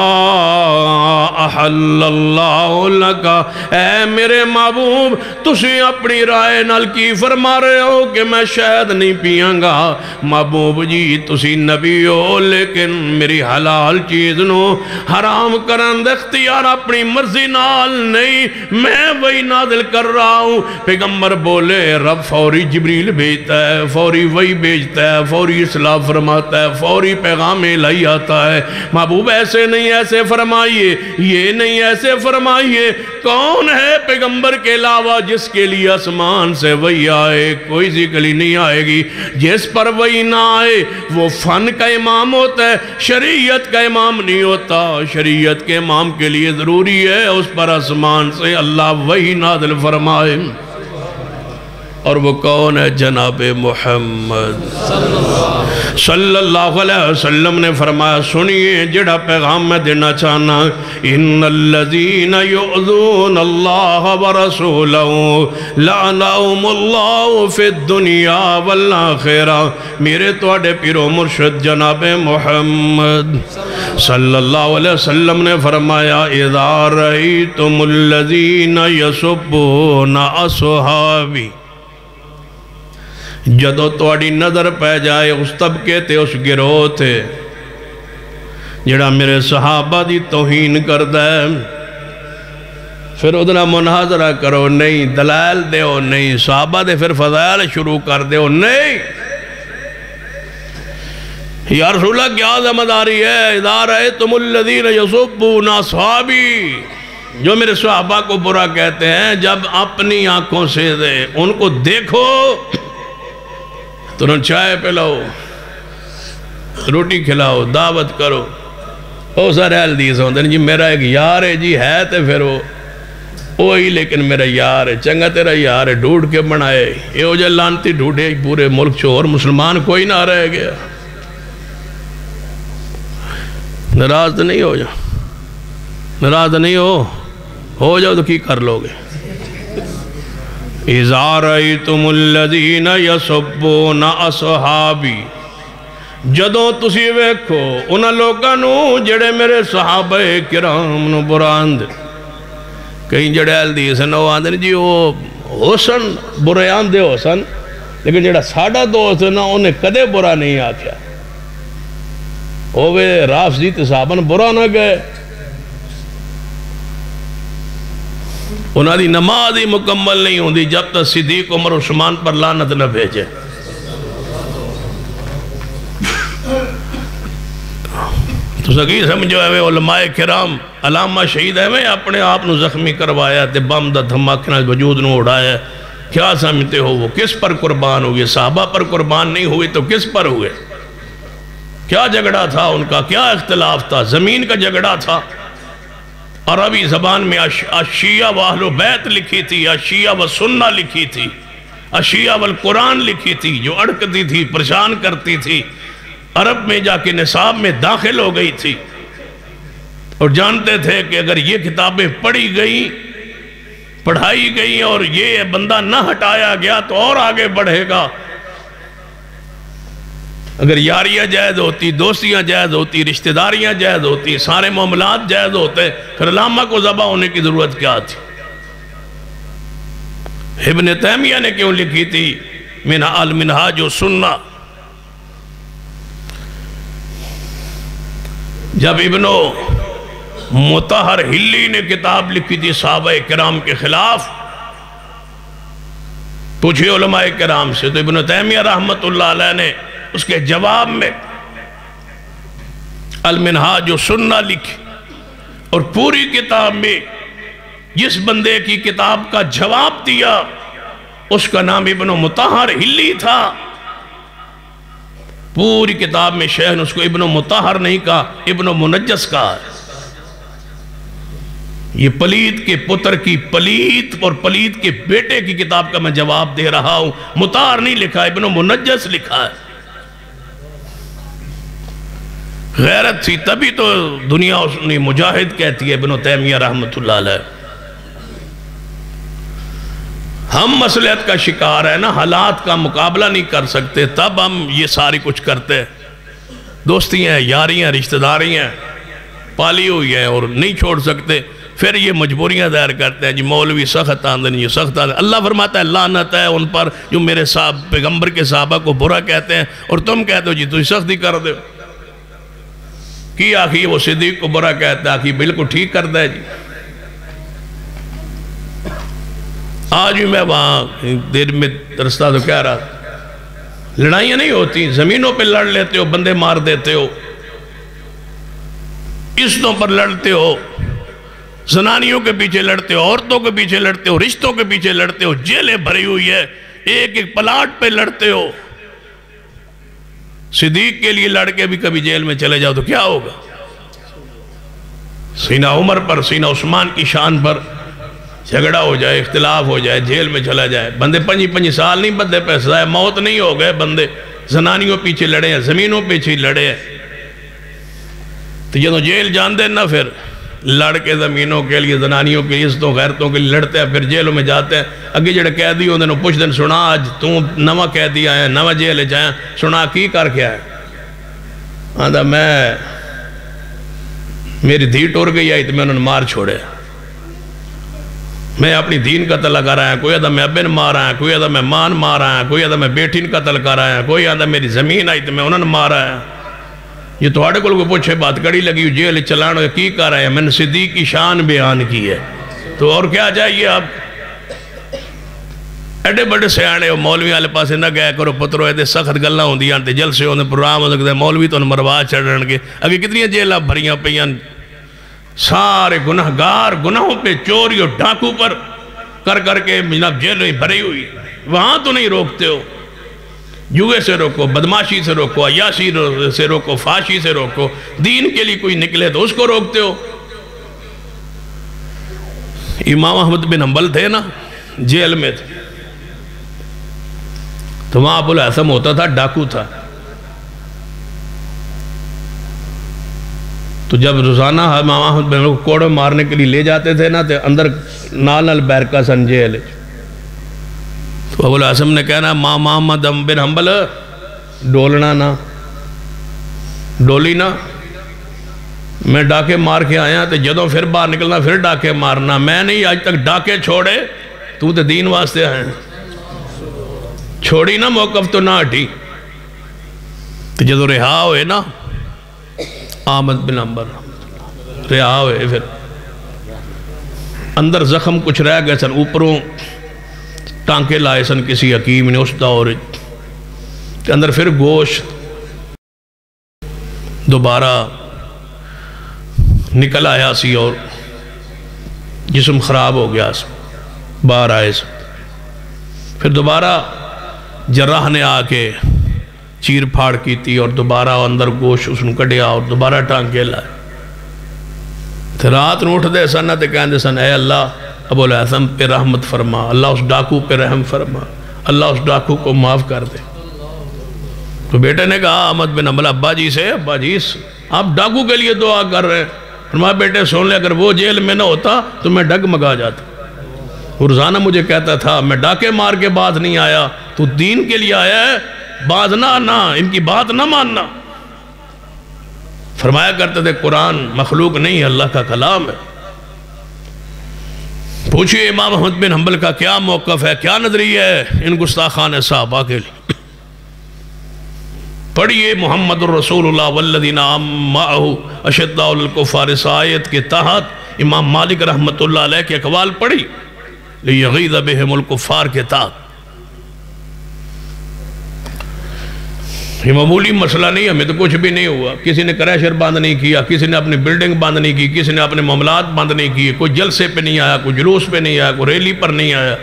احل اللہ لکا، اے میرے محبوب تسی اپنی رائے نال کی فرما رہے ہو کہ میں شہد نہیں پیاں گا؟ محبوب جی تسی نبی ہو لیکن میری حلال چیز نو حرام کرن دے اختیار اپنی مرضی نال نہیں، میں وہی نازل کر رہا ہوں۔ پیغمبر بولے رب فوری جبریل بھیجتا ہے، فوری وہی بھیجتا ہے، فوری اصلاح فرماتا ہے، فوری پیغام الہی آتا ہے۔ محبوب ایسے نہیں ایسے فرمائیے، یہ نہیں ایسے فرمائیے۔ کون ہے پیغمبر کے علاوہ جس کے لیے آسمان سے وہی آئے؟ کوئی ذکر نہیں آئے گی۔ جس پر وہی نہ آئے وہ فن کا امام ہوتا ہے، شریعت کا امام نہیں ہوتا۔ شریعت کے امام کے لیے ضروری ہے اس پر آسمان سے اللہ وہی نازل فرمائے، اور وہ کون ہے؟ جناب محمد صلی اللہ علیہ وسلم نے فرمایا سنیے جڑا پیغام میں دینا چاہنا، ان الذین یؤذون اللہ ورسولہ لعنہم اللہ فی الدنیا والآخرہ۔ میرے توڑے پیرو مرشد جناب محمد صلی اللہ علیہ وسلم نے فرمایا اذا رأیتم الذین یسبون اصحابی، جدو توڑی نظر پہ جائے اس طبقے تے اس گروہ تے جڑا میرے صحابہ دی توہین کردہ ہے، پھر ادنا مناظرہ کرو نہیں، دلائل دیو نہیں، صحابہ دے پھر فضائل شروع کر دیو نہیں۔ یا رسول اللہ کیا ذمہ داری ہے؟ اذا رأیتم الذین یسبون اصحابی، جو میرے صحابہ کو برا کہتے ہیں جب اپنی آنکھوں سے دے ان کو دیکھو تو انہوں چائے پلاؤ، روٹی کھلاؤ، دعوت کرو۔ وہ سارے حدیث ہوندے ہیں جی میرا ایک یار ہے جی ہے تے پھر وہی لیکن میرا یار ہے، چنگا تیرا یار ہے، ڈھونڈ کے بنائے۔ یہ ہو جائے لانتی ڈھونڈے پورے ملک چھو اور مسلمان کوئی نہ رہ گیا۔ ناراض تو نہیں ہو جاؤ، ناراض نہیں ہو جاؤ تو کی کر لو گے؟ اِذَا رَأَيْتُمُ الَّذِينَ يَسُبُّونَ اصحابی، جدوں تسی ویکھو انہاں لوگاں نو جڑے میرے صحابہ کرام نو برا آندے، کہیں جڑے حدیث نو آندے جی وہ حسن برے آندے حسن، لیکن جڑا ساڑھا دوست نا انہیں کدے برا نہیں آکھیا، اوہ رافضی تے صحابہ برا نہ گئے، انہاں دی نماز ہی مکمل نہیں ہوندی جب تک صدیق عمر عثمان پر لعنت نہ بھیجے۔ تو سکی سمجھو ہے علماء کرام علامہ شہید ہے میں اپنے آپ نو زخمی کروایا تے بم دا دھماکنا وجود نو اڑایا، کیا سمجھتے ہو وہ کس پر قربان ہوئے؟ صحابہ پر قربان نہیں ہوئے تو کس پر ہوئے؟ کیا جھگڑا تھا ان کا؟ کیا اختلاف تھا؟ زمین کا جھگڑا تھا۔ عربی زبان میں اشیاء و اہل بیت لکھی تھی، اشیاء و سنہ لکھی تھی، اشیاء والقرآن لکھی تھی جو اڑکتی تھی، پریشان کرتی تھی، عرب میں جا کے نصاب میں داخل ہو گئی تھی، اور جانتے تھے کہ اگر یہ کتابیں پڑھائی گئی اور یہ بندہ نہ ہٹایا گیا تو اور آگے بڑھے گا۔ اگر یاریاں جائز ہوتی، دوستیاں جائز ہوتی، رشتہ داریاں جائز ہوتی، سارے معاملات جائز ہوتے، پھر علامہ کو ذبح ہونے کی ضرورت کیا تھی؟ ابن تیمیہ نے کیوں لکھی تھی المنہاج و سنہ؟ جب ابن مطہر ہلی نے کتاب لکھی تھی صحابہ کرام کے خلاف، پوچھئے علماء کرام سے، تو ابن تیمیہ رحمت اللہ علیہ نے اس کے جواب میں المنہاج و سنہ لکھی، اور پوری کتاب میں جس بندے کی کتاب کا جواب دیا اس کا نام ابن مطہر ہلی تھا۔ پوری کتاب میں شیخ نے اس کو ابن مطہر نہیں کہا، ابن منجس کہا ہے۔ یہ پلید کے پتر کی پلید اور پلید کے بیٹے کی کتاب کا میں جواب دے رہا ہوں، مطہر نہیں لکھا، ابن منجس لکھا ہے۔ غیرت تھی تبھی تو دنیا اس نے مجاہد کہتی ہے ابن تیمیہ رحمت اللہ علیہ۔ ہم مصلحت کا شکار ہے نا، حالات کا مقابلہ نہیں کر سکتے، تب ہم یہ ساری کچھ کرتے ہیں۔ دوستی ہیں، یاری ہیں، رشتہ داری ہیں، پالی ہوئی ہیں اور نہیں چھوڑ سکتے، پھر یہ مجبوریاں ظاہر کرتے ہیں، جی مولوی سخت آندن، یہ سخت آندن۔ اللہ فرماتا ہے لعنت ہے ان پر جو میرے پیغمبر کے صحابہ کو برا کہتے ہیں، اور تم کہتے ہو جی تجھ سختی کر دے کی آخی وہ صدیق کو برا کہتا ہے، آخی بالکل ٹھیک کر دے جی۔ آج بھی میں وہاں دیر میں رستہ تو کہہ رہا، لڑائیاں نہیں ہوتی، زمینوں پہ لڑ لیتے ہو، بندے مار دیتے ہو، عزتوں پر لڑتے ہو، زنانیوں کے پیچھے لڑتے ہو، عورتوں کے پیچھے لڑتے ہو، رشتوں کے پیچھے لڑتے ہو، جیلیں بھری ہوئی ہے، ایک ایک پلاٹ پہ لڑتے ہو۔ صدیق کے لیے لڑ کے بھی کبھی جیل میں چلے جاؤ تو کیا ہوگا؟ سینہ عمر پر، سینہ عثمان کی شان پر جھگڑا ہو جائے، اختلاف ہو جائے، جیل میں چلا جائے، بندے 5 سال نہیں بدے پیسہ ہے، موت نہیں ہو گئے بندے، زنانیوں پیچھے لڑے ہیں، زمینوں پیچھے لڑے ہیں۔ تو جنہوں جیل جان دیں نا، پھر لڑ کے زمینوں کے لیے، زنانیوں کے عزتوں غیرتوں کے لیے لڑتے ہیں، پھر جیلوں میں جاتے ہیں۔ اگے جڑے قیدی ہوندے نے پوچھ دن سنا آج تو نواں قیدی آیا، نواں جیل جائیں، سنا کی کر کے آیا؟ آندھا میں میری دھی ٹور گئی آئی تو میں انہوں نے مار چھوڑے، میں اپنی دین قتل کر رہا ہوں، کوئی آدھا میں ابن مار رہا ہوں، کوئی آدھا میں مان مار رہا ہوں، کوئی آدھا میں بیٹین قتل کر رہا ہوں، کوئی آدھا میری زمین آئی تو میں انہوں نے مارا ہے۔ یہ تو ہاڑے کو پوچھے بات کڑی لگی جیل چلانو کی کر رہے ہیں، میں نے صدیق کی شان بیان کی ہے، تو اور کیا چاہیے آپ؟ ایڈے بڑے سیانے ہو، مولوی والے پاسے نہ گیا کرو پترو، ایدے سخت گلہ ہوں دیاں تے جلسے ہونے پروگرام ہو سکتے ہیں، مولوی تو مروا چڑھن گے۔ اگے کتنی جیلہ بھریاں پیاں، سارے گناہگار گناہوں پہ، چوری اور ڈاکو پر کر کر کے جناب جیلیں بھری ہوئی، وہاں تو نہیں روکتے ہو۔ جوئے سے روکو، بدماشی سے روکو، عیاشی سے روکو، فاشی سے روکو، دین کے لیے کوئی نکلے تو اس کو روکتے ہو۔ امام احمد بن حنبل تھے نا، جیل میں تھے، تو وہاں ابو الحسن ہوتا تھا، ڈاکو تھا۔ تو جب روزانہ امام احمد بن حنبل کو کوڑے مارنے کے لیے لے جاتے تھے نا، تو اندر نال بیرکا سن جیل۔ تو ابو الحسن نے کہنا امام احمد بن حنبل ڈولنا نہ، ڈولی نہ، میں ڈاکے مار کے آیا تو جدوں پھر باہر نکلنا پھر ڈاکے مارنا، میں نہیں آج تک ڈاکے چھوڑے، تو تے دین واسطے آئے چھوڑی نا موقف تو نہ ہٹی۔ تو جدوں رہا ہوئے نا احمد بن حنبل رہا ہوئے، پھر اندر زخم کچھ رہ گئے سن، اوپروں ٹانکے لائے سن کسی حکیم نے اس دور کے اندر، پھر گوشت دوبارہ نکل آیا سی اور جسم خراب ہو گیا سی، باہر آئے سی۔ پھر دوبارہ جراح نے آ کے چیر پھاڑ کی تھی اور دوبارہ اندر گوشت اس نے کڈیا اور دوبارہ ٹانکے لائے۔ تو رات نو اٹھ دے سن تے کہندے سن اے اللہ ابو الحسن پہ رحمت فرما، اللہ اس ڈاکو پہ رحم فرما، اللہ اس ڈاکو کو معاف کر دے۔ تو بیٹے نے کہا احمد بن حنبل ابا جی سے، ابا جی آپ ڈاکو کے لیے دعا کر رہے ہیں، فرمایا بیٹے سن لے اگر وہ جیل میں نہ ہوتا تو میں ڈگمگا جاتا۔ روزانہ مجھے کہتا تھا میں ڈاکے مار کے بعد نہیں آیا، تو دین کے لیے آیا ہے، باز نہ آنا، ان کی بات نہ ماننا۔ فرمایا کرتے تھے قرآن مخلوق نہیں ہے، اللہ کا کلام ہے۔ پوچھئے امام احمد بن حنبل کا کیا موقف ہے، کیا نظریہ ہے ان گستاخان صحابہ کے لیے؟ پڑھئے محمد الرسول اللہ والذین معہ اشداء علی الکفار، اس آیت کے تحت امام مالک رحمت اللہ علیہ کے اقوال پڑھی، لیغیظ بہم الکفار کے تحت۔ یہ معمولی مسئلہ نہیں، ہمیں تو کچھ بھی نہیں ہوا، کسی نے کریشر بند نہیں کیا، کسی نے اپنی بلڈنگ بند نہیں کی، کسی نے اپنے معاملات بند نہیں کیے، کوئی جلسے پہ نہیں آیا، کوئی جلوس پہ نہیں آیا، کوئی ریلی پر نہیں آیا،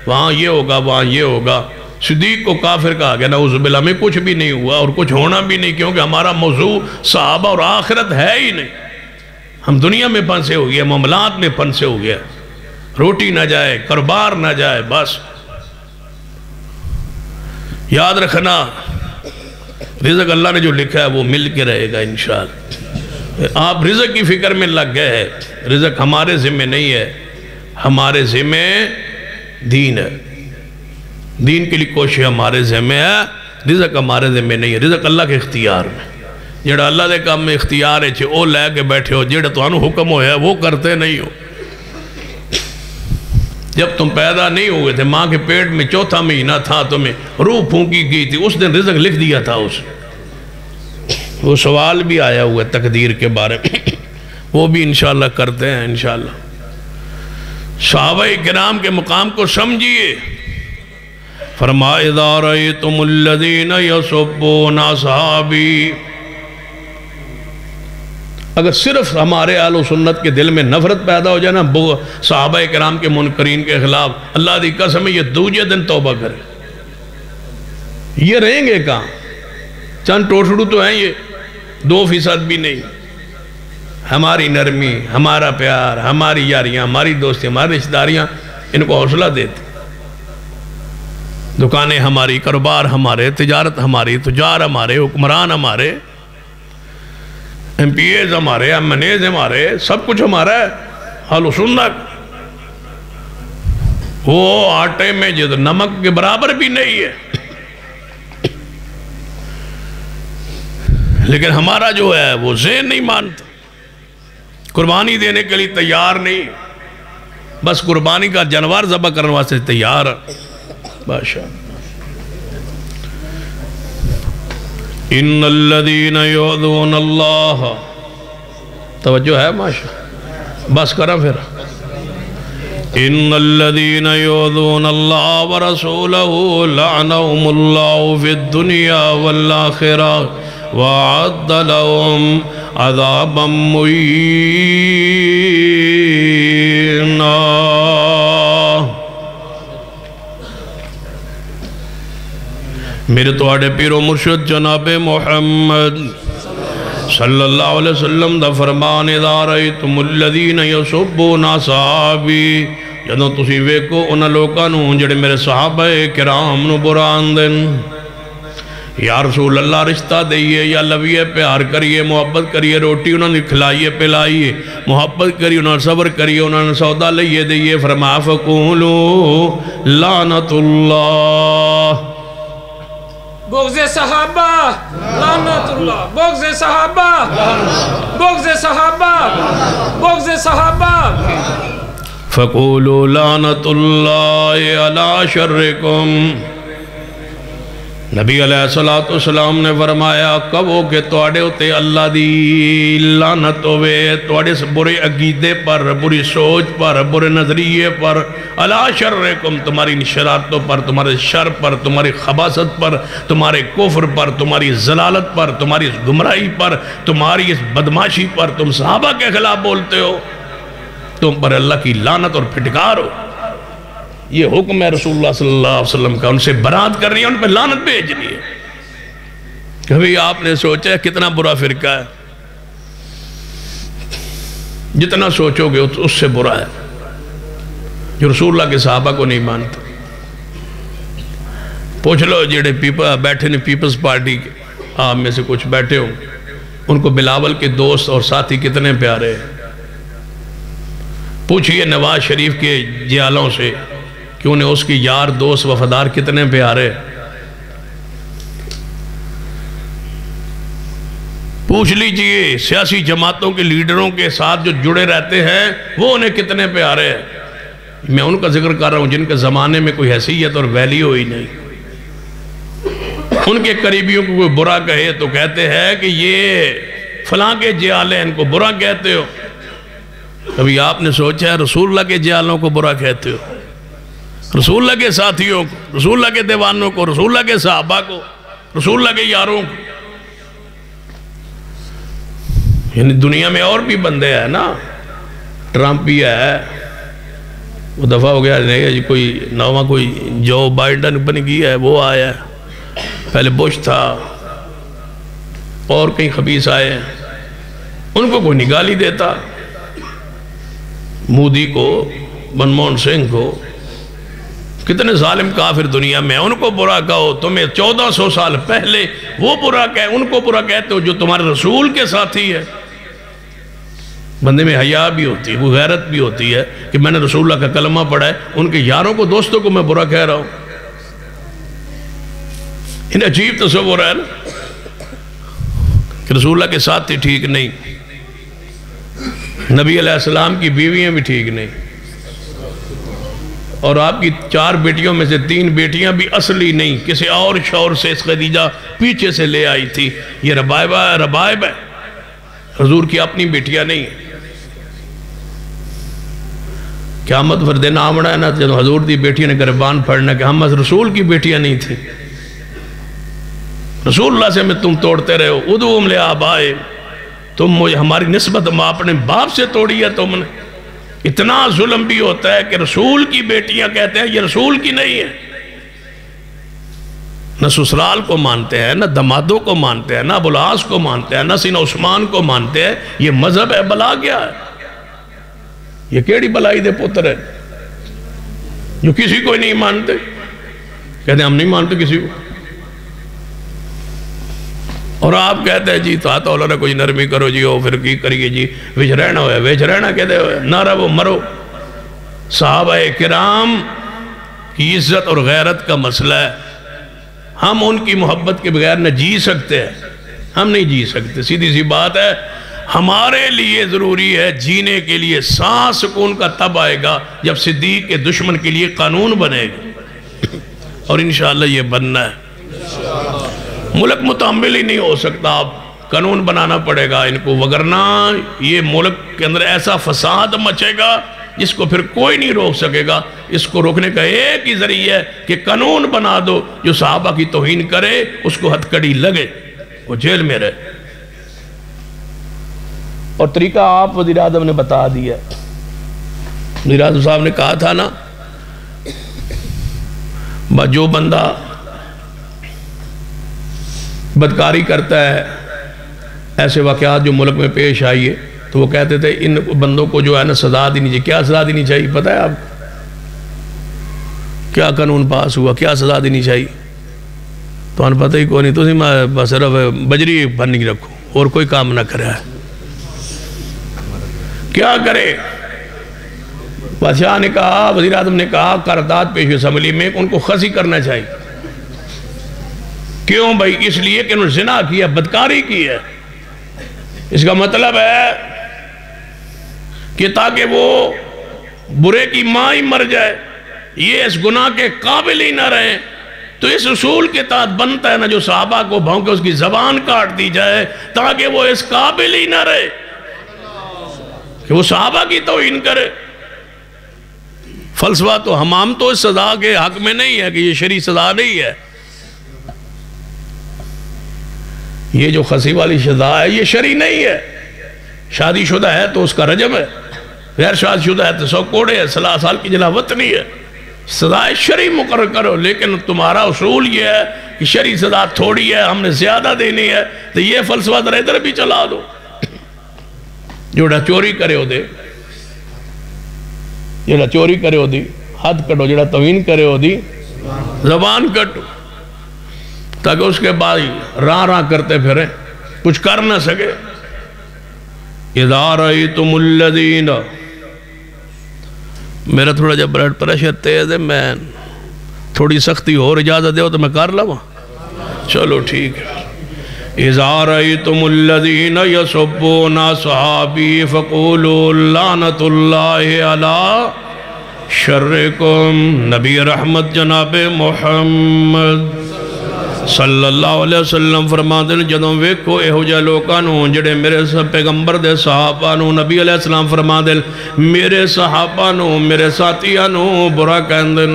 وہاں یہ ہوگا وہاں یہ ہوگا، صدیق کو کافر کہا گیا نعوذ باللہ، ہمیں کچھ بھی نہیں ہوا اور کچھ ہونا بھی نہیں، کیونکہ ہمارا موضوع صحابہ اور آخرت ہے ہی نہیں. ہم دنیا میں پھنسے ہو گئے، معاملات میں پھنسے ہو گئے، روٹی نہ جائے، کاروبار نہ جائے. بس یاد رکھنا رزق اللہ نے جو لکھا ہے وہ مل کے رہے گا انشاءاللہ. آپ رزق کی فکر میں لگ گئے ہیں. رزق ہمارے ذمہ نہیں ہے، ہمارے ذمہ دین ہے. دین کے لیے کوشش ہمارے ذمہ ہے، رزق ہمارے ذمہ نہیں ہے. رزق اللہ کے اختیار میں. جڑا اللہ دے کام میں اختیار ہے وہ لے کے بیٹھے ہو، جڑا تو حکم ہویا وہ کرتے نہیں ہو. جب تم پیدا نہیں ہوئے تھے، ماں کے پیٹ میں 4تھا مہینہ تھا، تمہیں روح پھونکی گئی تھی، اس دن رزق لکھ دیا تھا. وہ سوال بھی آیا ہوا ہے تقدیر کے بارے میں، وہ بھی انشاءاللہ کرتے ہیں انشاءاللہ. صحابہ کرام کے مقام کو سمجھیے. فرمایا اذا رأیتم الذین یسبون اصحابی، اگر صرف ہمارے اہل و سنت کے دل میں نفرت پیدا ہو جائے نا صحابہ کرام کے منکرین کے خلاف، اللہ دی قسم ہے یہ دوسرے دن توبہ کرے. یہ رہیں گے کہاں؟ چند ٹوٹڑو تو ہیں، یہ 2% بھی نہیں. ہماری نرمی، ہمارا پیار، ہماری یاریاں، ہماری دوستی، ہماری رشتہ داریاں ان کو حوصلہ دیتے. دکانیں ہماری، کاروبار ہمارے، تجارت ہماری، تجار ہمارے، حکمران ہمارے، MPAs ہمارے، MNAs ہمارے، سب کچھ ہمارا ہے. اہل سنت وہ آٹے میں جد نمک کے برابر بھی نہیں ہے، لیکن ہمارا جو ہے وہ ذہن نہیں مانتا، قربانی دینے کے لیے تیار نہیں، بس قربانی کا جانور ذبح کرنے واسطے تیار ہے. باشا ان الذین یؤذون اللہ، توجہ ہے ماشاء، بس کرا پھر. ان الذین یؤذون اللہ ورسولہ لعنہم اللہ فی الدنیا والآخرہ وَأَعَدَّ لَهُمْ عَذَابًا مُّهِينًا. میرے توڑے پیر و مرشد جناب محمد صلی اللہ علیہ وسلم دا فرمان اذا رأیتم الذین یسبون اصحابی، جدوں تسی ویکھو انہاں لوکاں نوں جڑے میرے صحابہ کرام نوں برا آندن. یا رسول اللہ رشتہ دئیے یا لویے پیار کریے، محبت کریے، روٹی انہوں نے کھلائیے پلائیے، محبت کریے، انہوں نے صبر کریے، انہوں نے سودا لئیے دئیے. فرمایا فَقُولُوا لَعْنَةُ اللَّهِ، بغض صحابہ لعنت اللہ، بغض صحابہ، بغض صحابہ، بغض صحابہ. فَقُولُوا لَعْنَةُ اللَّهِ عَلَىٰ شَرِّكُمْ. نبی علیہ السلام نے فرمایا کبھو کہ توڑے ہوتے اللہ دی لعنت ہوئے توڑے سے برے عقیدے پر، بری سوچ پر، برے نظریے پر، علی شرکم، تمہاری شرارتوں پر، تمہارے شر پر، تمہاری خباثت پر، تمہارے کفر پر، تمہاری ضلالت پر، تمہاری گمراہی پر، تمہاری اس بدماشی پر. تم صحابہ کے خلاف بولتے ہو، تم پر اللہ کی لعنت اور پھٹکار ہو. یہ حکم ہے رسول اللہ صلی اللہ علیہ وسلم کا، ان سے برات کرنی ہے، ان پہ لعنت بھیجنی ہے. کبھی آپ نے سوچا ہے کتنا برا فرقہ ہے؟ جتنا سوچو گے اس سے برا ہے جو رسول اللہ کے صحابہ کو نہیں مانتا. پوچھ لو جڑے بیٹھے نے پیپلز پارٹی کے، آپ میں سے کچھ بیٹھے ہوں، ان کو بلاول کے دوست اور ساتھی کتنے پیارے ہیں. پوچھئے نواز شریف کے جیالوں سے کہ انہیں اس کی یار دوست وفادار کتنے پیارے. پوچھ لیجئے سیاسی جماعتوں کے لیڈروں کے ساتھ جو جڑے رہتے ہیں وہ انہیں کتنے پیارے ہیں. میں ان کا ذکر کر رہا ہوں جن کے زمانے میں کوئی حیثیت اور ویلیو ہی نہیں. ان کے قریبیوں کو کوئی برا کہے تو کہتے ہیں کہ یہ فلاں کے جیالے ہیں، ان کو برا کہتے ہو. کبھی آپ نے سوچا ہے رسول اللہ کے جیالوں کو برا کہتے ہو؟ رسول اللہ کے ساتھیوں کو، رسول اللہ کے دیوانوں کو، رسول اللہ کے صحابہ کو، رسول اللہ کے یاروں کو. یعنی دنیا میں اور بھی بندے ہیں نا، ٹرمپ بھی ہے، وہ دفعہ ہو گیا نہیں جی، کوئی نواں کوئی جو بائیڈن بن گیا ہے وہ آیا ہے، پہلے بش تھا اور کئی خبیث آئے ہیں، ان کو کوئی نگالی دیتا، مودی کو، منموہن سنگھ کو، کتنے ظالم کافر دنیا میں، ان کو برا کہو، تمہیں 1400 سال پہلے وہ برا کہے، ان کو برا کہتے ہو جو تمہارے رسول کے ساتھی ہے۔ بندے میں حیا بھی ہوتی ہے، وہ غیرت بھی ہوتی ہے کہ میں نے رسول اللہ کا کلمہ پڑھا ہے، ان کے یاروں کو، دوستوں کو میں برا کہہ رہا ہوں۔ انہیں عجیب تصور ہے نا کہ رسول اللہ کے ساتھی ٹھیک نہیں، نبی علیہ السلام کی بیویاں بھی ٹھیک نہیں، اور آپ کی 4 بیٹیوں میں سے 3 بیٹیاں بھی اصلی نہیں، کسی اور شور سے اس خدیجہ پیچھے سے لے آئی تھی، یہ ربائب ہے، حضور کی اپنی بیٹیاں نہیں ہیں۔ قیامت پر دن آمڑا ہے نا، جب حضور دی بیٹیاں نے گربان پھڑنا کہ ہم رسول کی بیٹیاں نہیں تھی، رسول اللہ سے میں تم توڑتے رہے ہو، ادعوہم لآبائہم، تم مجھے ہماری نسبت اپنے باپ سے توڑی ہے تم نے۔ اتنا ظلم بھی ہوتا ہے کہ رسول کی بیٹیاں کہتے ہیں یہ رسول کی نہیں ہے، نہ سسرال کو مانتے ہیں، نہ دمادوں کو مانتے ہیں، نہ ابو العاص کو مانتے ہیں، نہ سیدنا عثمان کو مانتے ہیں۔ یہ مذہب ہے، بلا گیا ہے، یہ کیڑی بلائی دے پتر ہے جو کسی کو نہیں مانتے، کہتے ہیں ہم نہیں مانتے کسی کو، اور آپ کہتے ہیں جی تو اللہ نے کوئی نرمی کرو جی، ہو پھر کی کریے جی، وچ رہنا ہوئے، وچ رہنا کہتے ہوئے، نہ رہو مرو۔ صحابہ کرام کی عزت اور غیرت کا مسئلہ ہے، ہم ان کی محبت کے بغیر نہ جی سکتے ہیں، ہم نہیں جی سکتے، سیدھی سی بات ہے۔ ہمارے لیے ضروری ہے جینے کے لیے سانس سکون کا تب آئے گا جب صدیق کے دشمن کے لیے قانون بنے گا، اور انشاءاللہ یہ بننا ہے۔ ملک متحمل ہی نہیں ہو سکتا، اب قانون بنانا پڑے گا ان کو، وگرنہ یہ ملک کے اندر ایسا فساد مچے گا جس کو پھر کوئی نہیں روک سکے گا۔ اس کو روکنے کا ایک ہی ذریعہ ہے کہ قانون بنا دو، جو صحابہ کی توہین کرے اس کو ہتھ کڑی لگے، وہ جیل میں رہے۔ اور طریقہ آپ وزیر اعظم نے بتا دیا، وزیر اعظم صاحب نے کہا تھا نا، جو بندہ بدکاری کرتا ہے، ایسے واقعات جو ملک میں پیش آئیے، تو وہ کہتے تھے ان بندوں کو جو ہے نا سزا دینی چاہیے۔ کیا سزا دینی چاہیے پتہ ہے آپ کیا قانون پاس ہوا، کیا سزا دینی چاہیے؟ تو انہیں پتہ ہی کوئی نہیں، تو بس صرف بجری بننی رکھو اور کوئی کام نہ کرے۔ کیا کرے؟ بادشاہ نے کہا، وزیر اعظم نے کہا، قرارداد پیش ہوئی اسمبلی میں، ان کو خزی کرنا چاہیے۔ کیوں بھائی؟ اس لیے کہ انہوں نے زنا کیا، بدکاری کی ہے۔ اس کا مطلب ہے کہ تاکہ وہ برے کی ماں ہی مر جائے، یہ اس گناہ کے قابل ہی نہ رہے، تو اس اصول کے تحت بنتا ہے نا جو صحابہ کو بھونکے اس کی زبان کاٹ دی جائے، تاکہ وہ اس قابل ہی نہ رہے کہ وہ صحابہ کی توہین کرے۔ فلسفہ تو ہم تو اس سزا کے حق میں نہیں ہے کہ یہ شرعی سزا نہیں ہے، یہ جو خسی والی سزا ہے یہ شرعی نہیں ہے۔ شادی شدہ ہے تو اس کا رجم ہے، غیر شادی شدہ ہے تو 100 کوڑے ہے، 30 سال کی جلا وطنی ہے۔ سزا شرعی مقرر کرو، لیکن تمہارا اصول یہ ہے کہ شرعی سزا تھوڑی ہے، ہم نے زیادہ دینی ہے، تو یہ فلسفہ ذرا ادھر بھی چلا دو۔ جوڑا چوری کرے ہو دے، جوڑا چوری کرے ہو دی ہاتھ کٹو، جوڑا توہین کرے ہو دی زبان کٹو، تاکہ اس کے بعد راں کرتے پھریں، کچھ کر نہ سکے۔ اِذَا رَأَيْتُمُ الَّذِينَ، میرا تھوڑا جب بلڈ پریشر تیز ہے، میں تھوڑی سختی اور اجازت دے ہو تو میں کر لوں، چلو ٹھیک ہے۔ اِذَا رَأَيْتُمُ الَّذِينَ يَسُبُّونَ أَصْحَابِي فَقُولُوا لَعْنَةُ اللَّهِ عَلَىٰ شَرِّكُمْ۔ نبی رحمت جناب محمد صلی اللہ علیہ وسلم فرماتے ہیں جدوں ویکھو ایہو جے لوکاں نوں جڑے میرے پیغمبر دے صحابہ نوں، نبی علیہ السلام فرماتے ہیں میرے صحابہ نوں، میرے ساتھیاں نوں برا کہندے،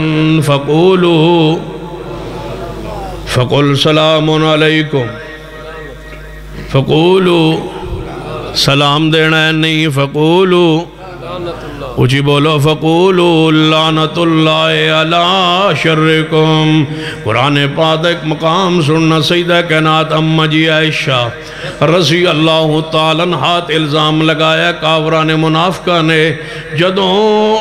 فقل سلام علیکم، فقولو سلام دینا ہے نہیں، فقولو اچھی بولو فقولوا لعنت اللہ علی شرکم۔ قرآن پاک ایک مقام سننا سیدہ کائنات اماں جی عائشہ رضی اللہ تعالیٰ عنہ الزام لگایا کافران منافقہ نے، جدوں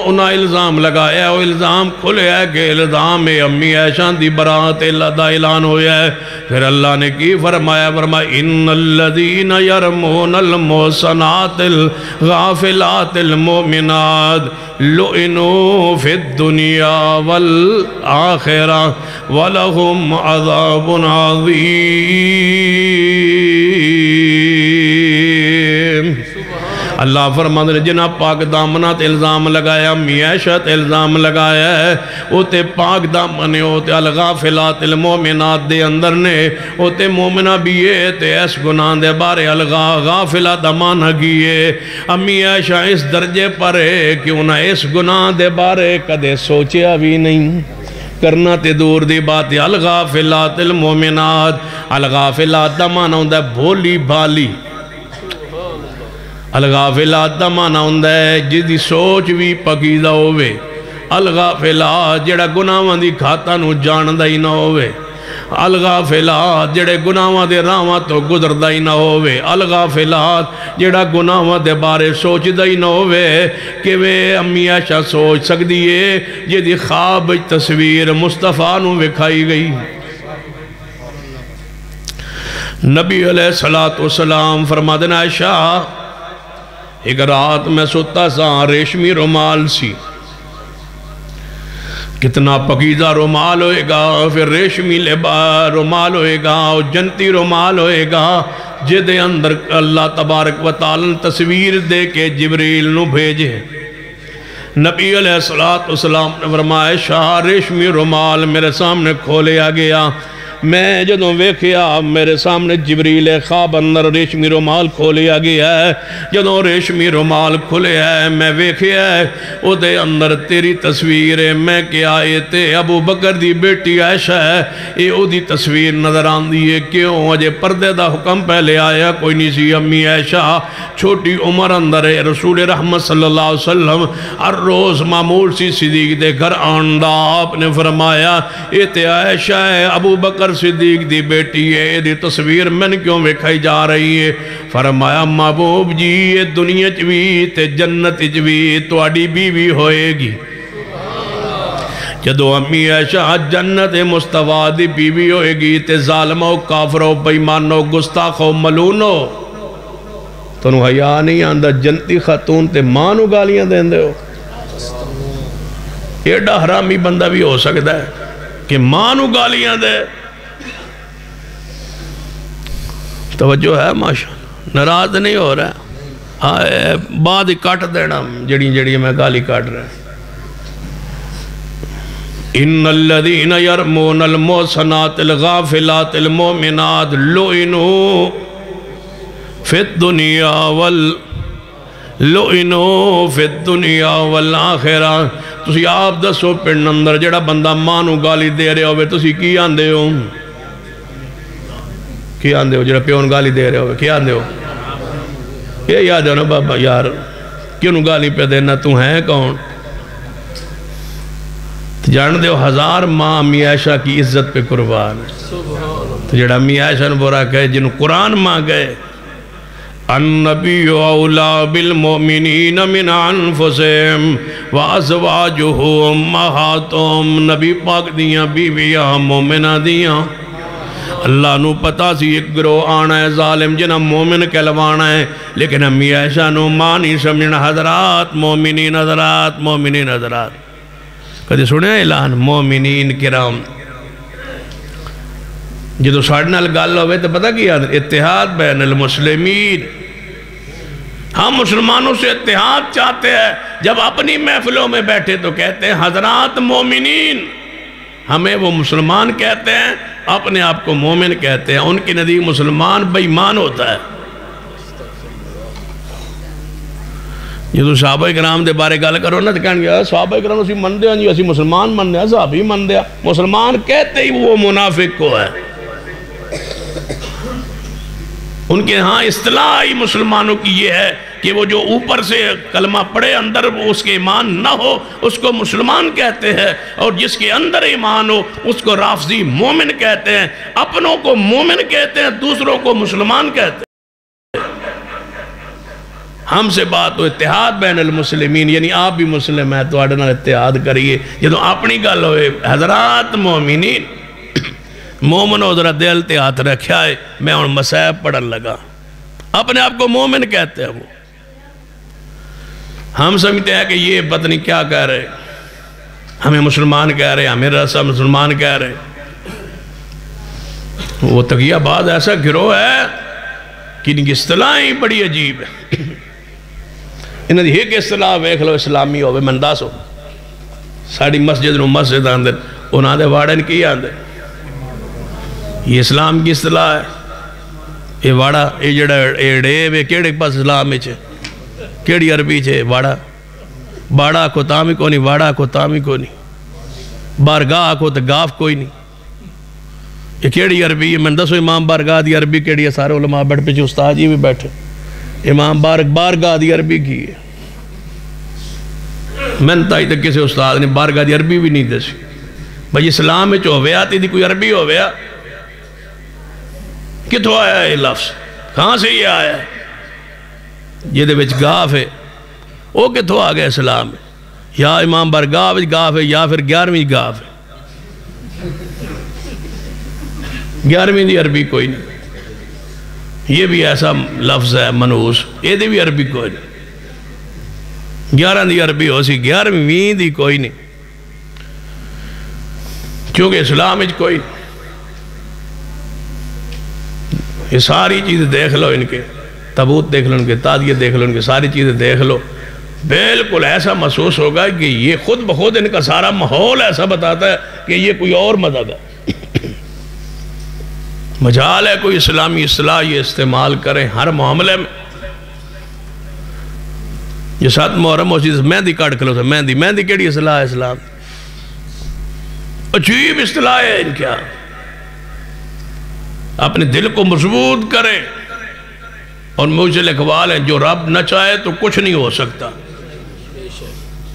انہاں الزام لگایا وہ الزام کھلے ہے کہ الزام امی عائشہ دی برات اللہ دا اعلان ہویا ہے۔ پھر اللہ نے کی فرمایا ان الذین یرمون المحصنات الغافلات المؤمنات لعنوا فی الدنیا والآخرہ ولہم عذاب عظیم۔ اللہ فرماتے ہیں جنہ پاک دامنات الزام لگایا میشت الزام لگایا ہے اوتے پاک دامنے ہوتے الغافلات المومنات دے اندر نے اوتے مومنہ بھی ہے تے اس گناہ دے بارے غافلات دمانہ کیے امی عائشہ اس درجے پر ہے کہ انہیں اس گناہ دے بارے کدے سوچیا بھی نہیں کرنا تے دور دی بات ہے۔ الغافلات المومنات الغافلات دمانہ ہوندہ ہے بھولی بھالی، الغافلات دا معنی ہوندہ ہے جس دی سوچ بھی پکیدہ ہوئے، الغافلات جڑا گناہاں دی کھاتا نو جاندہ ہی نہ ہوئے، الغافلات جڑے گناہاں دے راواں تو گزردہ ہی نہ ہوئے، الغافلات جڑا گناہاں دے بارے سوچدہ ہی نہ ہوئے کہ وہ امی عائشہ سوچ سکتی ہے جس دی خواب تصویر مصطفیٰ نو وکھائی گئی۔ نبی علیہ السلام فرما دینا عائشہ ایک رات میں سوتا سا ریشمی رومال سی، کتنا پکیزہ رومال ہوئے گا، پھر ریشمی رومال ہوئے گا اور جنتی رومال ہوئے گا جدے اندر اللہ تبارک و تعالی تصویر دے کے جبریل نو بھیجے۔ نبی علیہ السلام نے فرمایا شاہ ریشمی رومال میرے سامنے کھولیا گیا، میں جدوں ویکھیا میرے سامنے جبریل خواب اندر ریشمی رومال کھولیا گیا ہے، جدوں ریشمی رومال کھلے ہے میں ویکھیا ہے او دے اندر تیری تصویر ہے، میں کیا آئے تے ابو بکر دی بیٹی عائشہ ہے اے او دی تصویر نظر آن دیئے، کیوں اجے پردے دا حکم پہلے آیا کوئی نہیں سی۔ امی عائشہ چھوٹی عمر اندر ہے، رسول رحمت صلی اللہ علیہ وسلم ہر روز معمول سی صدیق دے گھر آندہ، آپ نے فرمایا اے تے عائشہ ہے ابو بکر صدیق دی بیٹی ہے، یہ دی تصویر میں نے کیوں ویکھائی جا رہی ہے؟ فرمایا محبوب جی یہ دنیا چوی تے جنت چوی تواڈی بیوی ہوئے گی۔ جدو امی عائشہ جنت مصطفیٰ دی بیوی ہوئے گی تے ظالمو کافرو بیمانو گستاخو ملونو تو انہوں حیاء نہیں آندہ جنتی خاتون تے مانو گالیاں دیں دے ہو۔ ایڈا حرامی بندہ بھی ہو سکتا ہے کہ مانو گالیاں دے۔ توجہ ہے ماشاءاللہ، ناراض نہیں ہو رہا ہے، بعد ہی کٹ دینا جڑی میں گالی کٹ رہا ہے۔ ان الذین یرمون المحصنات الغافلات المؤمنات لعنوا فی الدنیا والآخرہ۔ تسی آپ دسو پڑھن اندر جڑا بندہ مانو گالی دے رہے ہوئے تسی کی آندے ہو؟ کی آندے ہو جڑا پیون گالی دے رہے ہوئے کی آندے ہو؟ یہ یاد ہے نا بابا یار کیوں گالی پہ دینا تو ہیں کون؟ جان دے ہو ہزار ماں امی عائشہ کی عزت پہ قربان ہے، تو جڑا امی عائشہ نے برا کہے جنہوں قرآن ماں گئے النبی اولا بالمؤمنین من انفسہم وازواجہ امہاتہم، نبی پاک دیاں بیویاں مومنہ دیاں۔ اللہ نو پتا سی ایک گروہ آنا ہے ظالم جنہ مومن کہلوانا ہے، لیکن امی عائشہ نو مانی سمجھنا حضرات مومنین حضرات مومنین حضرات۔ کدی سنے اعلان مومنین کرام؟ جدو ساڑھے نال گل ہوئے تو پتہ کیا اتحاد بین المسلمین، ہم مسلمانوں سے اتحاد چاہتے ہیں، جب اپنی محفلوں میں بیٹھے تو کہتے ہیں حضرات مومنین، ہمیں وہ مسلمان کہتے ہیں اپنے آپ کو مومن کہتے ہیں، ان کی نزدیک مسلمان بے ایمان ہوتا ہے۔ یہ تو صحابہ کرام دے بارے گل کرو نا تو کہیں گے صحابہ کرام اسی من دیا جی اسی مسلمان من دیا صحابی من دیا، مسلمان کہتے ہی وہ منافق کو ہے۔ ان کے ہاں اصطلاحی مسلمانوں کی یہ ہے کہ وہ جو اوپر سے کلمہ پڑھے اندر اس کے ایمان نہ ہو اس کو مسلمان کہتے ہیں، اور جس کے اندر ایمان ہو اس کو رافضی مومن کہتے ہیں۔ اپنوں کو مومن کہتے ہیں، دوسروں کو مسلمان کہتے ہیں۔ ہم سے بات ہو اتحاد بین المسلمین، یعنی آپ بھی مسلم ہیں تو آڈنا اتحاد کریے۔ جدو اپنی گل ہوئے حضرات مومنین مومن ادھر دل تے ہاتھ رکھا ہے، میں ان مسائب پڑھن لگا، اپنے آپ کو مومن کہتے ہیں وہ۔ ہم سمجھتے ہیں کہ یہ پتہ نہیں کیا کہہ رہے، ہمیں مسلمان کہہ رہے، ہمیں رسا مسلمان کہہ رہے۔ وہ تقیہ بعد ایسا گروہ ہے کہ ان کی اصطلاحیں بڑی عجیب ہے۔ انہوں نے ایک اصطلاح ویکھ لو اسلامی ہوئے من دس ہو، ساڑی مسجد نو مسجد آندر انہوں نے واڑن کی آندر، یہ اسلام کی اصطلاح ہے۔ یہ واڑا یہ جڑا ایڑے وے کیڑے پاس اسلام میں چھے، کیڑی عربی چھے واڑا، باڑا کو تامی کو نہیں، واڑا کو تامی کو نہیں، بارگاہ کو تو گاف کوئی نہیں۔ یہ کیڑی عربی ہے؟ من دسو امام بارگاہ دی عربی کیڑی ہے؟ سارے علماء بیٹھ پہ استاد جی بھی بیٹھے، امام بارگاہ دی عربی کی ہے؟ میں تائی تک کسی استاد نے بارگاہ دی عربی بھی نہیں دسی۔ بھائی اسلام میں جو ہویا تھی کوئی عربی ہویا؟ کتوں آیا ہے یہ لفظ؟ کہاں سے یہ آیا ہے؟ یہ دے وچ گاف ہے، وہ کتوں آ گیا اسلام میں؟ یا امام بارگاہ وچ گاف ہے یا پھر 11ویں گاف ہے۔ 11ویں دی عربی کوئی نہیں، یہ بھی ایسا لفظ ہے منحوس، یہ دی بھی عربی کوئی نہیں۔ 11 دی عربی ہو سی، 11ویں دی کوئی نہیں، کیونکہ اسلام میں کوئی نہیں۔ یہ ساری چیزیں دیکھ لو، ان کے تابوت دیکھ لو، ان کے تادیے دیکھ لو، ان کے ساری چیزیں دیکھ لو، بالکل ایسا محسوس ہوگا کہ یہ خود بخود ان کا سارا ماحول ایسا بتاتا ہے کہ یہ کوئی اور مذہب ہے۔ مجال ہے کوئی اسلامی اصطلاح یہ استعمال کریں ہر معاملے میں۔ یہ ساتھ محرم ہو چیز مہندی کاٹ کلو تھا، مہندی کیڑی اصطلاح ہے اسلام؟ عجیب اصطلاح ہے ان کیا۔ اپنے دل کو مضبوط کریں، اور مجھے اقوال ہیں جو رب نہ چاہے تو کچھ نہیں ہو سکتا۔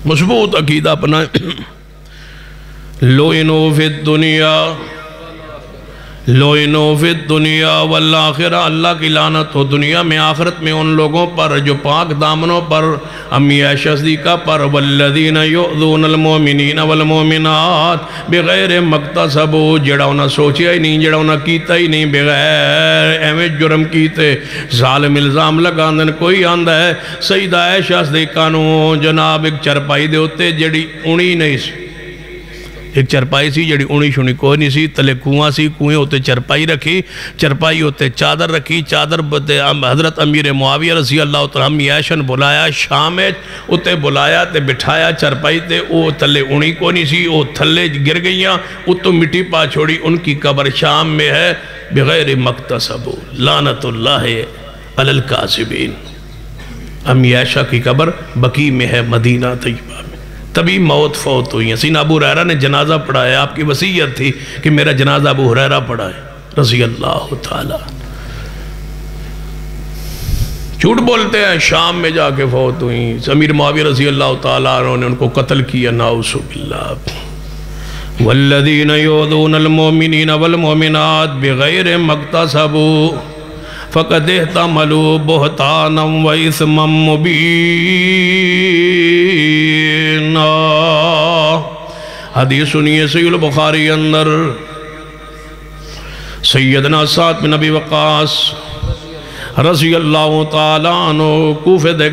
مضبوط عقیدہ اپنا لوئنو فی الدنیا والآخرہ، اللہ کی لعنت ہو دنیا میں آخرت میں ان لوگوں پر جو پاک دامنوں پر، امی عائشہ صدیقہ پر، والذین یؤذون المؤمنین والمؤمنات بغیر مقتصبو، جڑا انہاں سوچیا ہی نہیں، جڑا انہاں کیتا ہی نہیں، بغیر ایویں جرم کیتے ظالم الزام لگا دن۔ کوئی آندہ ہے سیدہ عائشہ صدیقہ نو جناب ایک چرپائی دے ہوتے جڑی اونی نہیں سی، ایک چرپائی سی جڑی اونی شونی کوئی نہیں سی، تلے کنواں سی، کنویں ہوتے چرپائی رکھی، چرپائی ہوتے چادر رکھی، چادر ہوتے حضرت امیر معاویہ رضی اللہ تعالیٰ امی عائشہ نے بلایا شام ہے، ہوتے بلایا تے بٹھایا چرپائی تے، او تلے اونی کوئی نہیں سی، او تھلے گر گئیاں، او تو مٹی پا چھوڑی، ان کی قبر شام میں ہے بغیر مقتصب، لعنت اللہ علی الکاذبین۔ امی عائشہ کی قبر بقیع میں ہے مدینہ طیبہ میں، تبھی موت فوت ہوئی ہیں۔ سیدنا ابو ہریرہ نے جنازہ پڑھایا، آپ کی وصیت تھی کہ میرا جنازہ ابو ہریرہ پڑھائے رضی اللہ تعالیٰ۔ جھوٹ بولتے ہیں شام میں جا کے فوت ہوئی، امیر معاویہ رضی اللہ تعالیٰ عنہ نے ان کو قتل کیا، نعوذ باللہ۔ والذین یؤذون المؤمنین والمؤمنات بغیر مقتصبوا فقد احتملوا بہتانا واثما مبینا۔ حدیث سنیے صحیح البخاری اندر سیدنا سعد بن ابی وقاص رضی اللہ تعالیٰ عنہ کوفے دے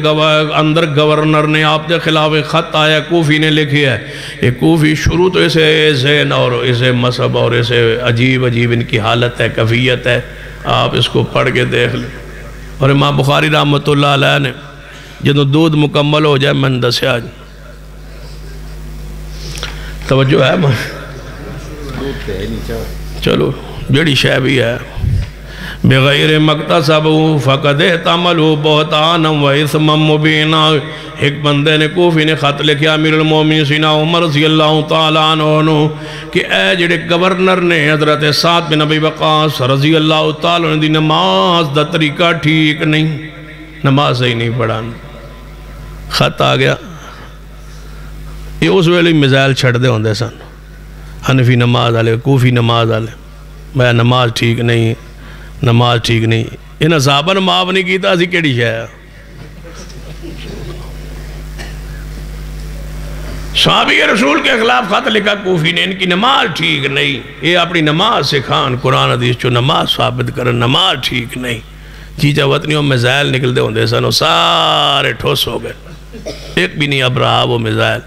اندر گورنر نے آپ دے خلاف خط آیا، کوفی نے لکھی ہے۔ یہ کوفی شروع تو اسے ذہن اور اسے مذہب اور اسے عجیب ان کی حالت ہے، کیفیت ہے، آپ اس کو پڑھ کے دیکھ لیں۔ اور امام بخاری رحمۃ اللہ علیہ نے جدو دودھ مکمل ہو جائے من دسیا توجہ ہے چلو جڑی شے بھی ہے بغیر مقتصب فقد احتمل بہتانا و اثما مبینا. ایک بندے نے کوفی نے خط لکھیا امیر المومنین سیدنا عمر رضی اللہ تعالیٰ عنہ کہ اے جڑے گورنر نے حضرت سعد بن ابی وقاص رضی اللہ تعالیٰ عنہ دی نماز دا طریقہ ٹھیک نہیں، نماز صحیح نہیں پڑھانا. خط آ گیا. یہ اس ویلے میزائل چھڑ دے ہوندے سن، حنفی نماز والے، کوفی نماز والے. میں نماز ٹھیک نہیں، نماز ٹھیک نہیں. انہاں صحابہ نے معاف نہیں کیتا، اسی کیڑی شے ہے. صحابی رسول کے خلاف خط لکھا کوفی نے، ان کی نماز ٹھیک نہیں. یہ اپنی نماز سکھان، قرآن حدیث چو نماز ثابت کرن، نماز ٹھیک نہیں. چیچہ وطنیوں میزائل نکل دے ہوندے سن، سارے ٹھوس ہو گئے. ایک بھی نہیں اب رہا وہ میزائل.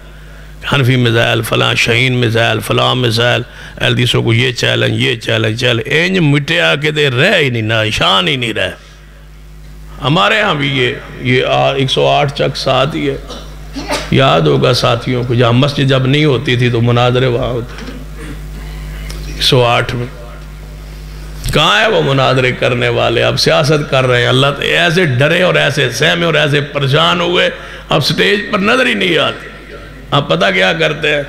حنفی میزائل، فلاں شہین میزائل، فلاں میزائل. حدیثوں کو یہ چیلنج، یہ چیلنج، اینج مٹیا کے دے رہ ہی نہیں، نشان ہی نہیں رہ. ہمارے ہاں بھی یہ 108 چک ساتھ ہی ہے. یاد ہوگا ساتھیوں کو، جہاں مسجد جب نہیں ہوتی تھی تو مناظرے وہاں ہوتے. 108 میں کہاں ہے وہ مناظرے کرنے والے؟ اب سیاست کر رہے ہیں. اللہ تو ایسے ڈرے اور ایسے سہمے اور ایسے پریشان ہوئے، اب سٹیج پر نظر ہی نہیں آتی. اب پتہ کیا کرتے ہیں؟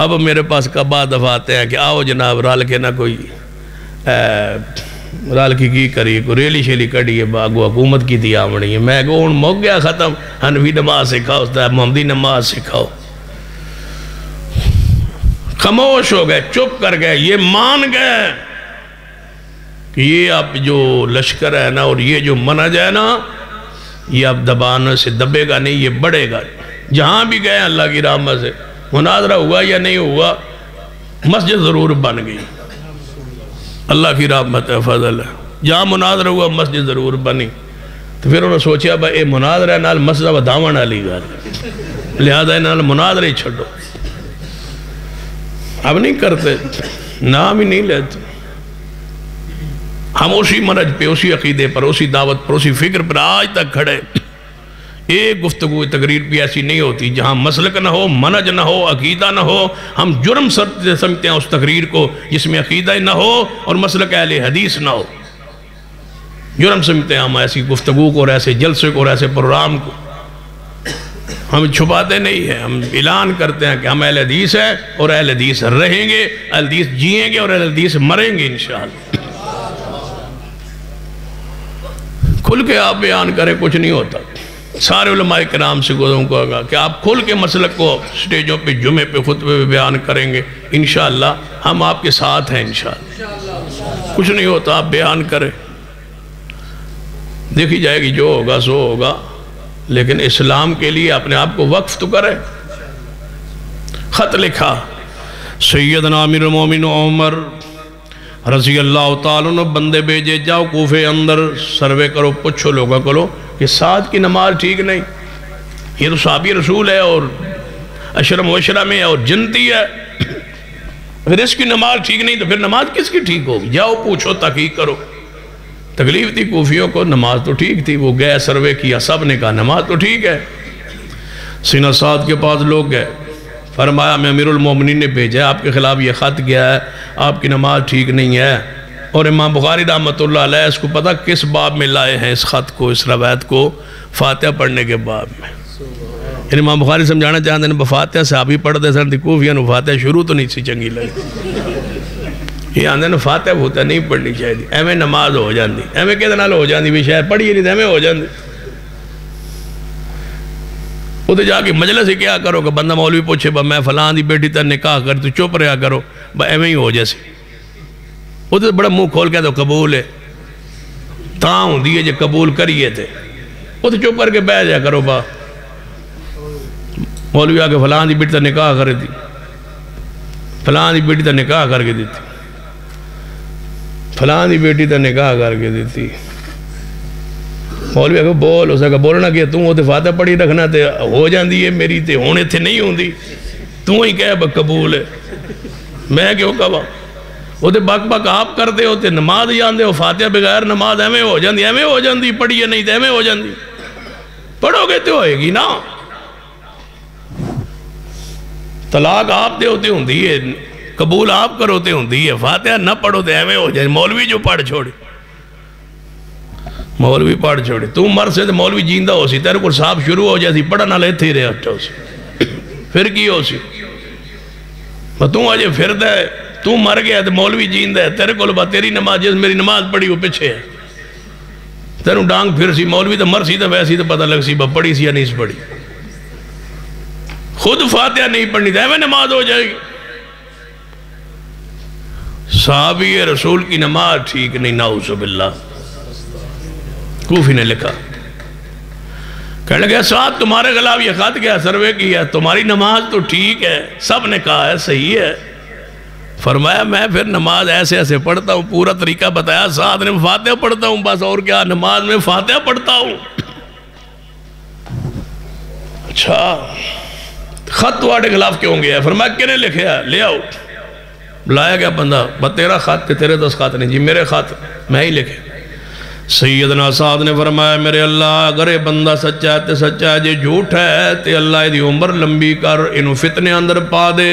اب میرے پاس کبا دفعاتے ہیں کہ آؤ جناب رال کے نہ کوئی رال کی کری، کوئی ریلی شیلی کڑی ہے، باگو حکومت کی دیا آمڑی ہے. میں کہوں ان موقع گیا ختم. حنفی نماز سکھاؤ، محمدی نماز سکھاؤ. خاموش ہو گئے، چپ کر گئے. یہ مان گئے کہ یہ اب جو لشکر ہے نا اور یہ جو منہج ہے نا، یہ اب دبانے سے دبے گا نہیں، یہ بڑھے گا. جہاں بھی گئے اللہ کی رحمت سے، مناظرہ ہوا یا نہیں ہوا، مسجد ضرور بن گئی. اللہ کی رحمت ہے، فضل ہے. جہاں مناظرہ ہوا مسجد ضرور بنی. تو پھر انہوں نے سوچیا بھائی اے مناظرہ نال مسجد وداون والی گل، لہذا نال مناظرہ ہی چھڈو. اب نہیں کرتے، نام ہی نہیں لیتے. ہم اسی منہج پہ، اسی عقیدے پر، اسی دعوت پر، اسی فکر پر آج تک کھڑے. ایک گفتگو تقریر بھی ایسی نہیں ہوتی جہاں مسلک نہ ہو، منہج نہ ہو، عقیدہ نہ ہو. ہم جرم سمجھتے ہیں اس تقریر کو جس میں عقیدہ نہ ہو اور مسلک اہل حدیث نہ ہو. جرم سمجھتے ہیں ہم ایسی گفتگو کو اور ایسے جلسے کو اور ایسے پروگرام کو. ہم چھپاتے نہیں ہیں، ہم اعلان کرتے ہیں کہ ہم اہل حدیث ہیں اور اہل حدیث رہیں گے، اہل حدیث جئیں گے اور اہل حدیث مریں گے انشاءاللہ. کھل کے آپ بیان کریں، کچھ نہیں ہوتا. سارے علماء کرام سے گزروں کو آگا کہ آپ کھل کے مسلک کو سٹیجوں پہ، جمعے پہ، خطبے پہ بیان کریں گے انشاءاللہ. ہم آپ کے ساتھ ہیں انشاءاللہ. کچھ نہیں ہوتا، آپ بیان کریں، دیکھی جائے گی، جو ہوگا سو ہوگا. لیکن اسلام کے لیے اپنے آپ کو وقف تو کریں. خط لکھا سیدنا امیر المومنین عمر رضی اللہ تعالیٰ عنہ، بندے بھیجے جاؤ کوفے اندر، سروے کرو، پوچھو لوگوں کو کہ سعد کی نماز ٹھیک نہیں. یہ تو صحابی رسول ہے اور اشرم و اشرم ہے اور جنتی ہے. پھر اس کی نماز ٹھیک نہیں تو پھر نماز کس کی ٹھیک ہوگی؟ جاؤ پوچھو، تحقیق کرو. تکلیف تھی کوفیوں کو، نماز تو ٹھیک تھی. وہ گئے، سروے کیا، سب نے کہا نماز تو ٹھیک ہے. سینہ سعد کے پاس لوگ گئے، فرمایا میں امیر المومنین نے بھیجا، آپ کے خلاف یہ خط گیا ہے، آپ کی نماز ٹھیک نہیں ہے. اور امام بخاری رحمۃ اللہ علیہ اس کو پتہ کس باب میں لائے ہیں اس خط کو، اس روایت کو؟ فاتحہ پڑھنے کے باب میں. یعنی امام بخاری سمجھانا چاہتے ہیں بفاتحہ صحابی پڑھتے سن، کوفیاں نو فاتحہ شروع تو نہیں سی چنگی لگی. یہ آندے نا فاتحہ بھوتا نہیں پڑھنی چاہیے، ایویں نماز ہو جاندی، ایویں کہتے نال ہو جاندی بھی شاید پڑھیے نہیں تو ایویں ہو جاندی. وہ تو جا کے مجلس ہی کیا کرو کہ بندہ مولوی پوچھے با میں فلاں دی بیٹی تا نکاح کر، تو چپ رہا کرو، با ایویں ہی ہو جیسے. وہ تو بڑا منہ کھول کے تو قبول ہے، تاں ہوں دیئے جو قبول کریے تھے. وہ تو چپ کر کے بیٹھ جا کرو با. مولوی آ کے فلاں دی بیٹی تا نکاح کر دی، فلاں دی بیٹی تا نکاح کر کے دیتی، فلاں دی بیٹی تا نکاح کر کے دیتی. مولوی آگے بول، اس نے بولنا کہ تم وہ فاتحہ پڑھی رکھنا تے ہو جاندی ہے میری تے ہونے تھے نہیں ہوندی، تو ہی کہے قبول ہے، میں کیوں کہا. وہ تے بک بک آپ کرتے ہوتے، نماز جاندے ہو، فاتحہ بغیر نماز ایویں ہو جاندی، ایویں ہو جاندی، پڑھیے نہیں تے ایویں ہو جاندی. پڑھو گے تو ہوئے گی نا. طلاق آپ دے ہوتے ہوندی ہے، قبول آپ کروتے ہوندی ہے، فاتحہ نہ پڑھو تے ایویں ہو جائے. مولوی جو پڑھ چھوڑے مولوی پڑھ چھوڑے تو مر سے تو مولوی جیندہ ہو سی تیرے کو صاحب شروع ہو جائے سی پڑھنا لیتے ہی رہے اچھا سی پھر کی ہو سی تو آجے پھر دے تو مر گیا تو مولوی جیندہ ہے تیرے کو لبا تیری نماز جس میری نماز پڑھی وہ پچھے ہے تیروں ڈانگ پھر سی مولوی تو مر سی تو ویسی تو پتہ لگ سی با پڑھی سی یا نہیں پڑھی خود فاتحہ نہیں پڑھنی تھا نماز ہو جائے گی صحابی رسول کی نماز ٹھیک نہیں نعوذ باللہ کوفی نے لکھا کہنے لگا ساتھ تمہارے خلاف یہ خط کیا سروے کیا تمہاری نماز تو ٹھیک ہے سب نے کہا ہے صحیح ہے فرمایا میں پھر نماز ایسے ایسے پڑھتا ہوں پورا طریقہ بتایا ساتھ نے فاتحہ پڑھتا ہوں بس اور کیا نماز میں فاتحہ پڑھتا ہوں اچھا خط تمہارے خلاف کیوں گیا فرمایا کنے لکھے لے آؤ لایا گیا بندہ بس تیرا خط کہ تیرے دستخط نہیں جی میرے خط میں ہی لکھے سیدنا سعد نے فرمایا میرے اللہ اگر یہ بندہ سچا ہے تے سچا ہے جی جھوٹ ہے تے اللہ دی عمر لمبی کر انہوں فتنے اندر پا دے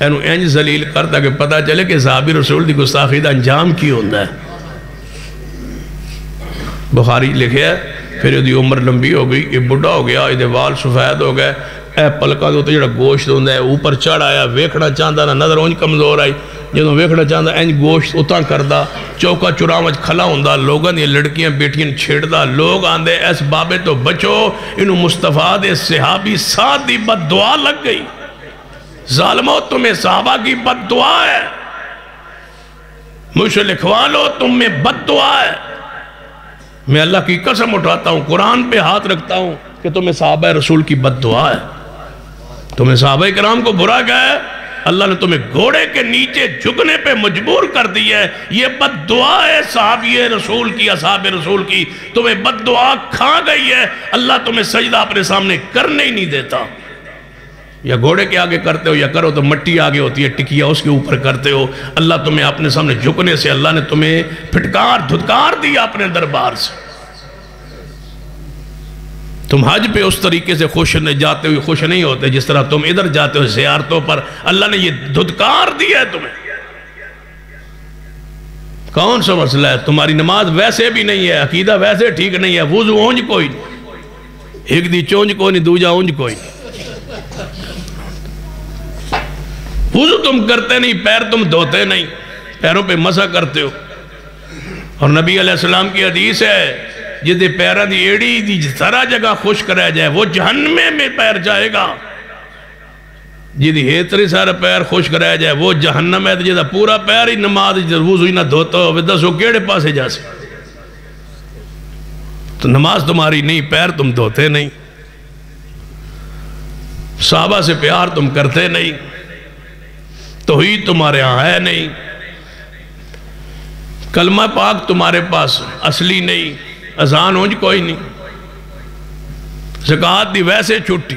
انہوں انج ذلیل کر تاکہ پتہ چلے کہ صحابی رسول دی گستاخی دا انجام کی ہوندہ ہے بخاری لکھے ہے پھر یہ دی عمر لمبی ہو گئی یہ بڑھا ہو گیا یہ وال سفید ہو گئے اے پلکا دو تو جڑا گوشت ہوندہ ہے اوپر چڑھ آیا ویکھنا چاندہ نہ نظر اونج کمزور آئی جنہوں ویکھنا چاندہ انج گوشت اتاں کردہ چوکا چراوچ کھلا ہوندہ لوگاں یہ لڑکیاں بیٹیاں چھیڑدہ لوگ آندے ایس بابے تو بچو انہوں مصطفیٰ دے صحابی ساتھ دی بد دعا لگ گئی ظالموں تمہیں صحابہ کی بد دعا ہے مجھ سے لکھوا لو تم میں بد دعا ہے میں اللہ کی قسم اٹھاتا ہوں قرآن پہ ہاتھ رکھتا ہوں کہ تمہیں صحابہ رسول کی بد دعا ہے تمہیں صحابہ کرام کو برا کہا ہے اللہ نے تمہیں گھوڑے کے نیچے جھکنے پہ مجبور کر دی ہے یہ بد دعا ہے صحابی رسول کی اصحاب رسول کی تمہیں بد دعا کھا گئی ہے اللہ تمہیں سجدہ اپنے سامنے کرنے ہی نہیں دیتا یا گھوڑے کے آگے کرتے ہو یا کرو تو مٹی آگے ہوتی ہے ٹکیا اس کے اوپر کرتے ہو اللہ تمہیں اپنے سامنے جھکنے سے اللہ نے تمہیں پھٹکار دھتکار دیا اپنے دربار سے تم حج پہ اس طریقے سے خوش جاتے ہوئے خوش نہیں ہوتے جس طرح تم ادھر جاتے ہو زیارتوں پر اللہ نے یہ دھتکار دیا ہے تمہیں کون سا مسئلہ ہے تمہاری نماز ویسے بھی نہیں ہے عقیدہ ویسے ٹھیک نہیں ہے وضو اونج کوئی نہیں ایک دی چونج کوئی نہیں دوجہ اونج کوئی نہیں وضو تم کرتے نہیں پیر تم دھوتے نہیں پیروں پہ مسح کرتے ہو اور نبی علیہ السلام کی حدیث ہے جدے پیرہ دی ایڑی دی سارا جگہ خشک رہ جائے وہ جہنم میں پیر جائے گا جدی ہیتری سارا پیر خشک رہ جائے وہ جہنم ہے جدہ پورا پیر ہی نماز وضو ہی نہ دھوتا ہو دسو کیڑے پاسے جا سے تو نماز تمہاری نہیں پیر تم دھوتے نہیں صحابہ سے پیار تم کرتے نہیں توحید تمہارے ہاں ہے نہیں کلمہ پاک تمہارے پاس اصلی نہیں اذان اونج کوئی نہیں زکوٰۃ دی ویسے چھٹی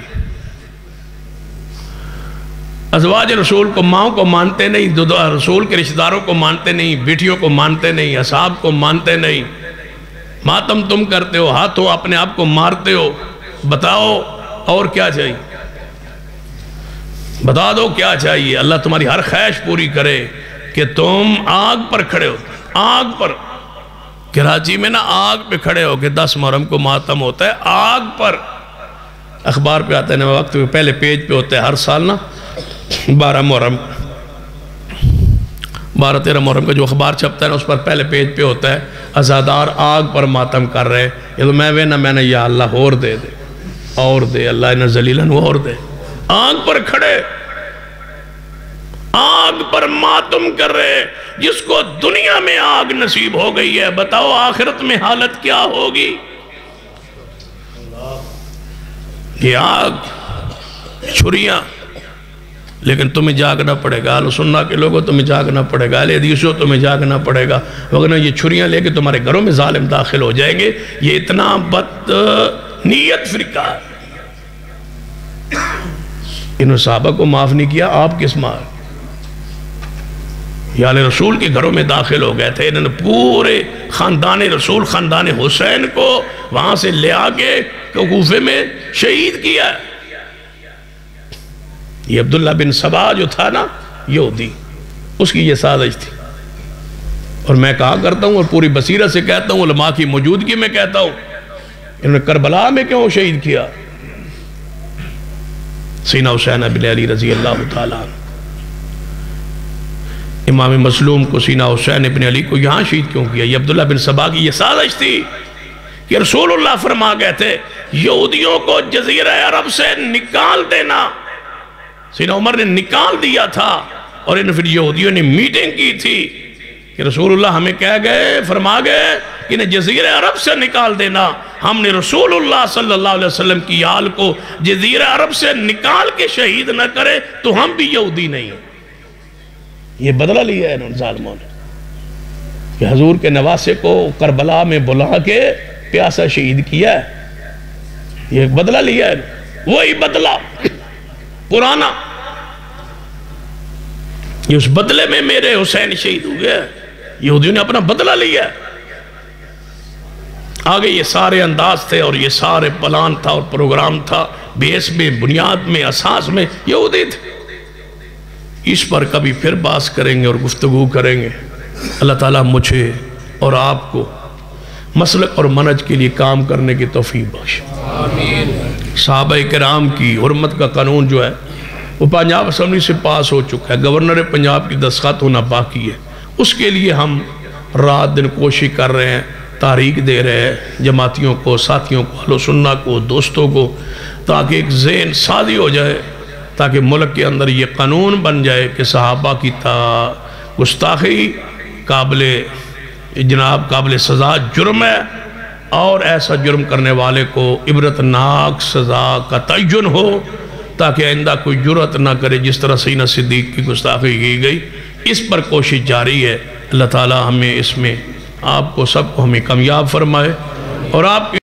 ازواج رسول کو ماں کو مانتے نہیں رسول کے رشتہ داروں کو مانتے نہیں بیٹیوں کو مانتے نہیں اصحاب کو مانتے نہیں ماتم تم کرتے ہو ہاتھوں اپنے آپ کو مارتے ہو بتاؤ اور کیا چاہیے بتا دو کیا چاہیے اللہ تمہاری ہر خواہش پوری کرے کہ تم آگ پر کھڑے ہو آگ پر کراچی میں نا آگ پہ کھڑے ہو کہ 10 محرم کو ماتم ہوتا ہے آگ پر اخبار پہ آتا ہے نا وقت پہ پہلے پیج پہ ہوتا ہے ہر سال نا 12 محرم 12-13 محرم کا جو اخبار چھپتا ہے نا اس پر پہلے پیج پہ ہوتا ہے عزادار آگ پر ماتم کر رہے یہ تو میں نے یا اللہ اور دے اللہ انہیں ذلیلن اور دے آگ پر کھڑے آگ پر ماتم کر رہے جس کو دنیا میں آگ نصیب ہو گئی ہے بتاؤ آخرت میں حالت کیا ہوگی یہ آگ چھریاں لیکن تمہیں جاگنا پڑے گا اہل سنہ کے لوگوں تمہیں جاگنا پڑے گا اہل حدیثوں تمہیں جاگنا پڑے گا وگرنہ یہ چھریاں لے کے تمہارے گھروں میں ظالم داخل ہو جائیں گے یہ اتنا بد نیت فرقہ ہے انہوں صحابہ کو معاف نہیں کیا آپ کس مار یا علیہ رسول کے گھروں میں داخل ہو گئے تھے انہوں نے پورے خاندان رسول خاندان حسین کو وہاں سے لے آگے کوفے میں شہید کیا یہ عبداللہ بن سبا جو تھا نا یہودی اس کی یہ سازش تھی اور میں کہا کرتا ہوں اور پوری بصیرت سے کہتا ہوں، علماء کی موجودگی میں کہتا ہوں، انہوں نے کربلا میں کیوں شہید کیا؟ سینہ حسین بن علی رضی اللہ تعالیٰ عنہ، امام مظلوم کو سینہ حسین بن علی کو یہاں شہید کیوں کیا؟ یہ عبداللہ بن سبا کی یہ سازش تھی کہ رسول اللہ فرما گئے تھے یہودیوں کو جزیرہ عرب سے نکال دینا. سیدنا عمر نے نکال دیا تھا اور پھر یہودیوں نے میٹنگ کی تھی کہ رسول اللہ ہمیں کہہ گئے، فرما گئے کہ انہیں جزیرہ عرب سے نکال دینا. ہم نے رسول اللہ صلی اللہ علیہ وسلم کی آل کو جزیرہ عرب سے نکال کے شہید نہ کرے تو ہم بھی یہودی نہیں ہیں. یہ بدلہ لیا ہے انہوں نے ظالموں نے کہ حضور کے نواسے کو کربلا میں بلا کے پیاسا شہید کیا ہے. یہ بدلہ لیا ہے، وہی بدلہ پرانا. یہ اس بدلے میں میرے حسین شہید ہوئے ہیں. یہودیوں نے اپنا بدلہ لیا ہے. آگے یہ سارے انداز تھے اور یہ سارے پلان تھا اور پروگرام تھا، بیس میں، بنیاد میں، اساس میں یہودی تھے. اس پر کبھی پھر بحث کریں گے اور گفتگو کریں گے. اللہ تعالیٰ مجھے اور آپ کو مسلک اور منہج کے لیے کام کرنے کی توفیق بخش. صحابہ کرام کی حرمت کا قانون جو ہے وہ پنجاب اسمبلی سے پاس ہو چکا ہے. گورنر پنجاب کی دستخط ہونا باقی ہے. اس کے لیے ہم رات دن کوشش کر رہے ہیں، تحریک دے رہے ہیں جماعتیوں کو، ساتھیوں کو، اہل سنہ کو، دوستوں کو، تاکہ ایک ذہن سازی ہو جائے، تاکہ ملک کے اندر یہ قانون بن جائے کہ صحابہ کی گستاخی قابل سزا جرم ہے، اور ایسا جرم کرنے والے کو عبرتناک سزا کا تعین ہو، تاکہ آئندہ کوئی جرأت نہ کرے جس طرح سیدنا صدیق کی گستاخی کی گئی. اس پر کوشش جاری ہے. اللہ تعالیٰ ہمیں اس میں آپ کو سب کو ہمیں کامیاب فرمائے. اور آپ کے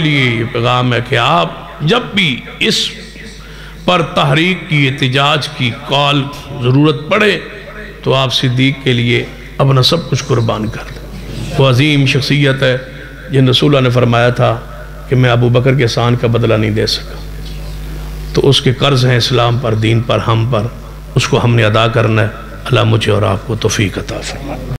لیے یہ پیغام ہے کہ آپ جب بھی اس پر تحریک کی، احتجاج کی کال ضرورت پڑے تو آپ صدیق کے لیے اپنا سب کچھ قربان کر دیں. وہ عظیم شخصیت ہے جن رسول اللہ نے فرمایا تھا کہ میں ابو بکر کے احسان کا بدلہ نہیں دے سکا، تو اس کے قرض ہیں اسلام پر، دین پر، ہم پر، اس کو ہم نے ادا کرنا ہے. اللہ مجھے اور آپ کو توفیق عطا فرمائے.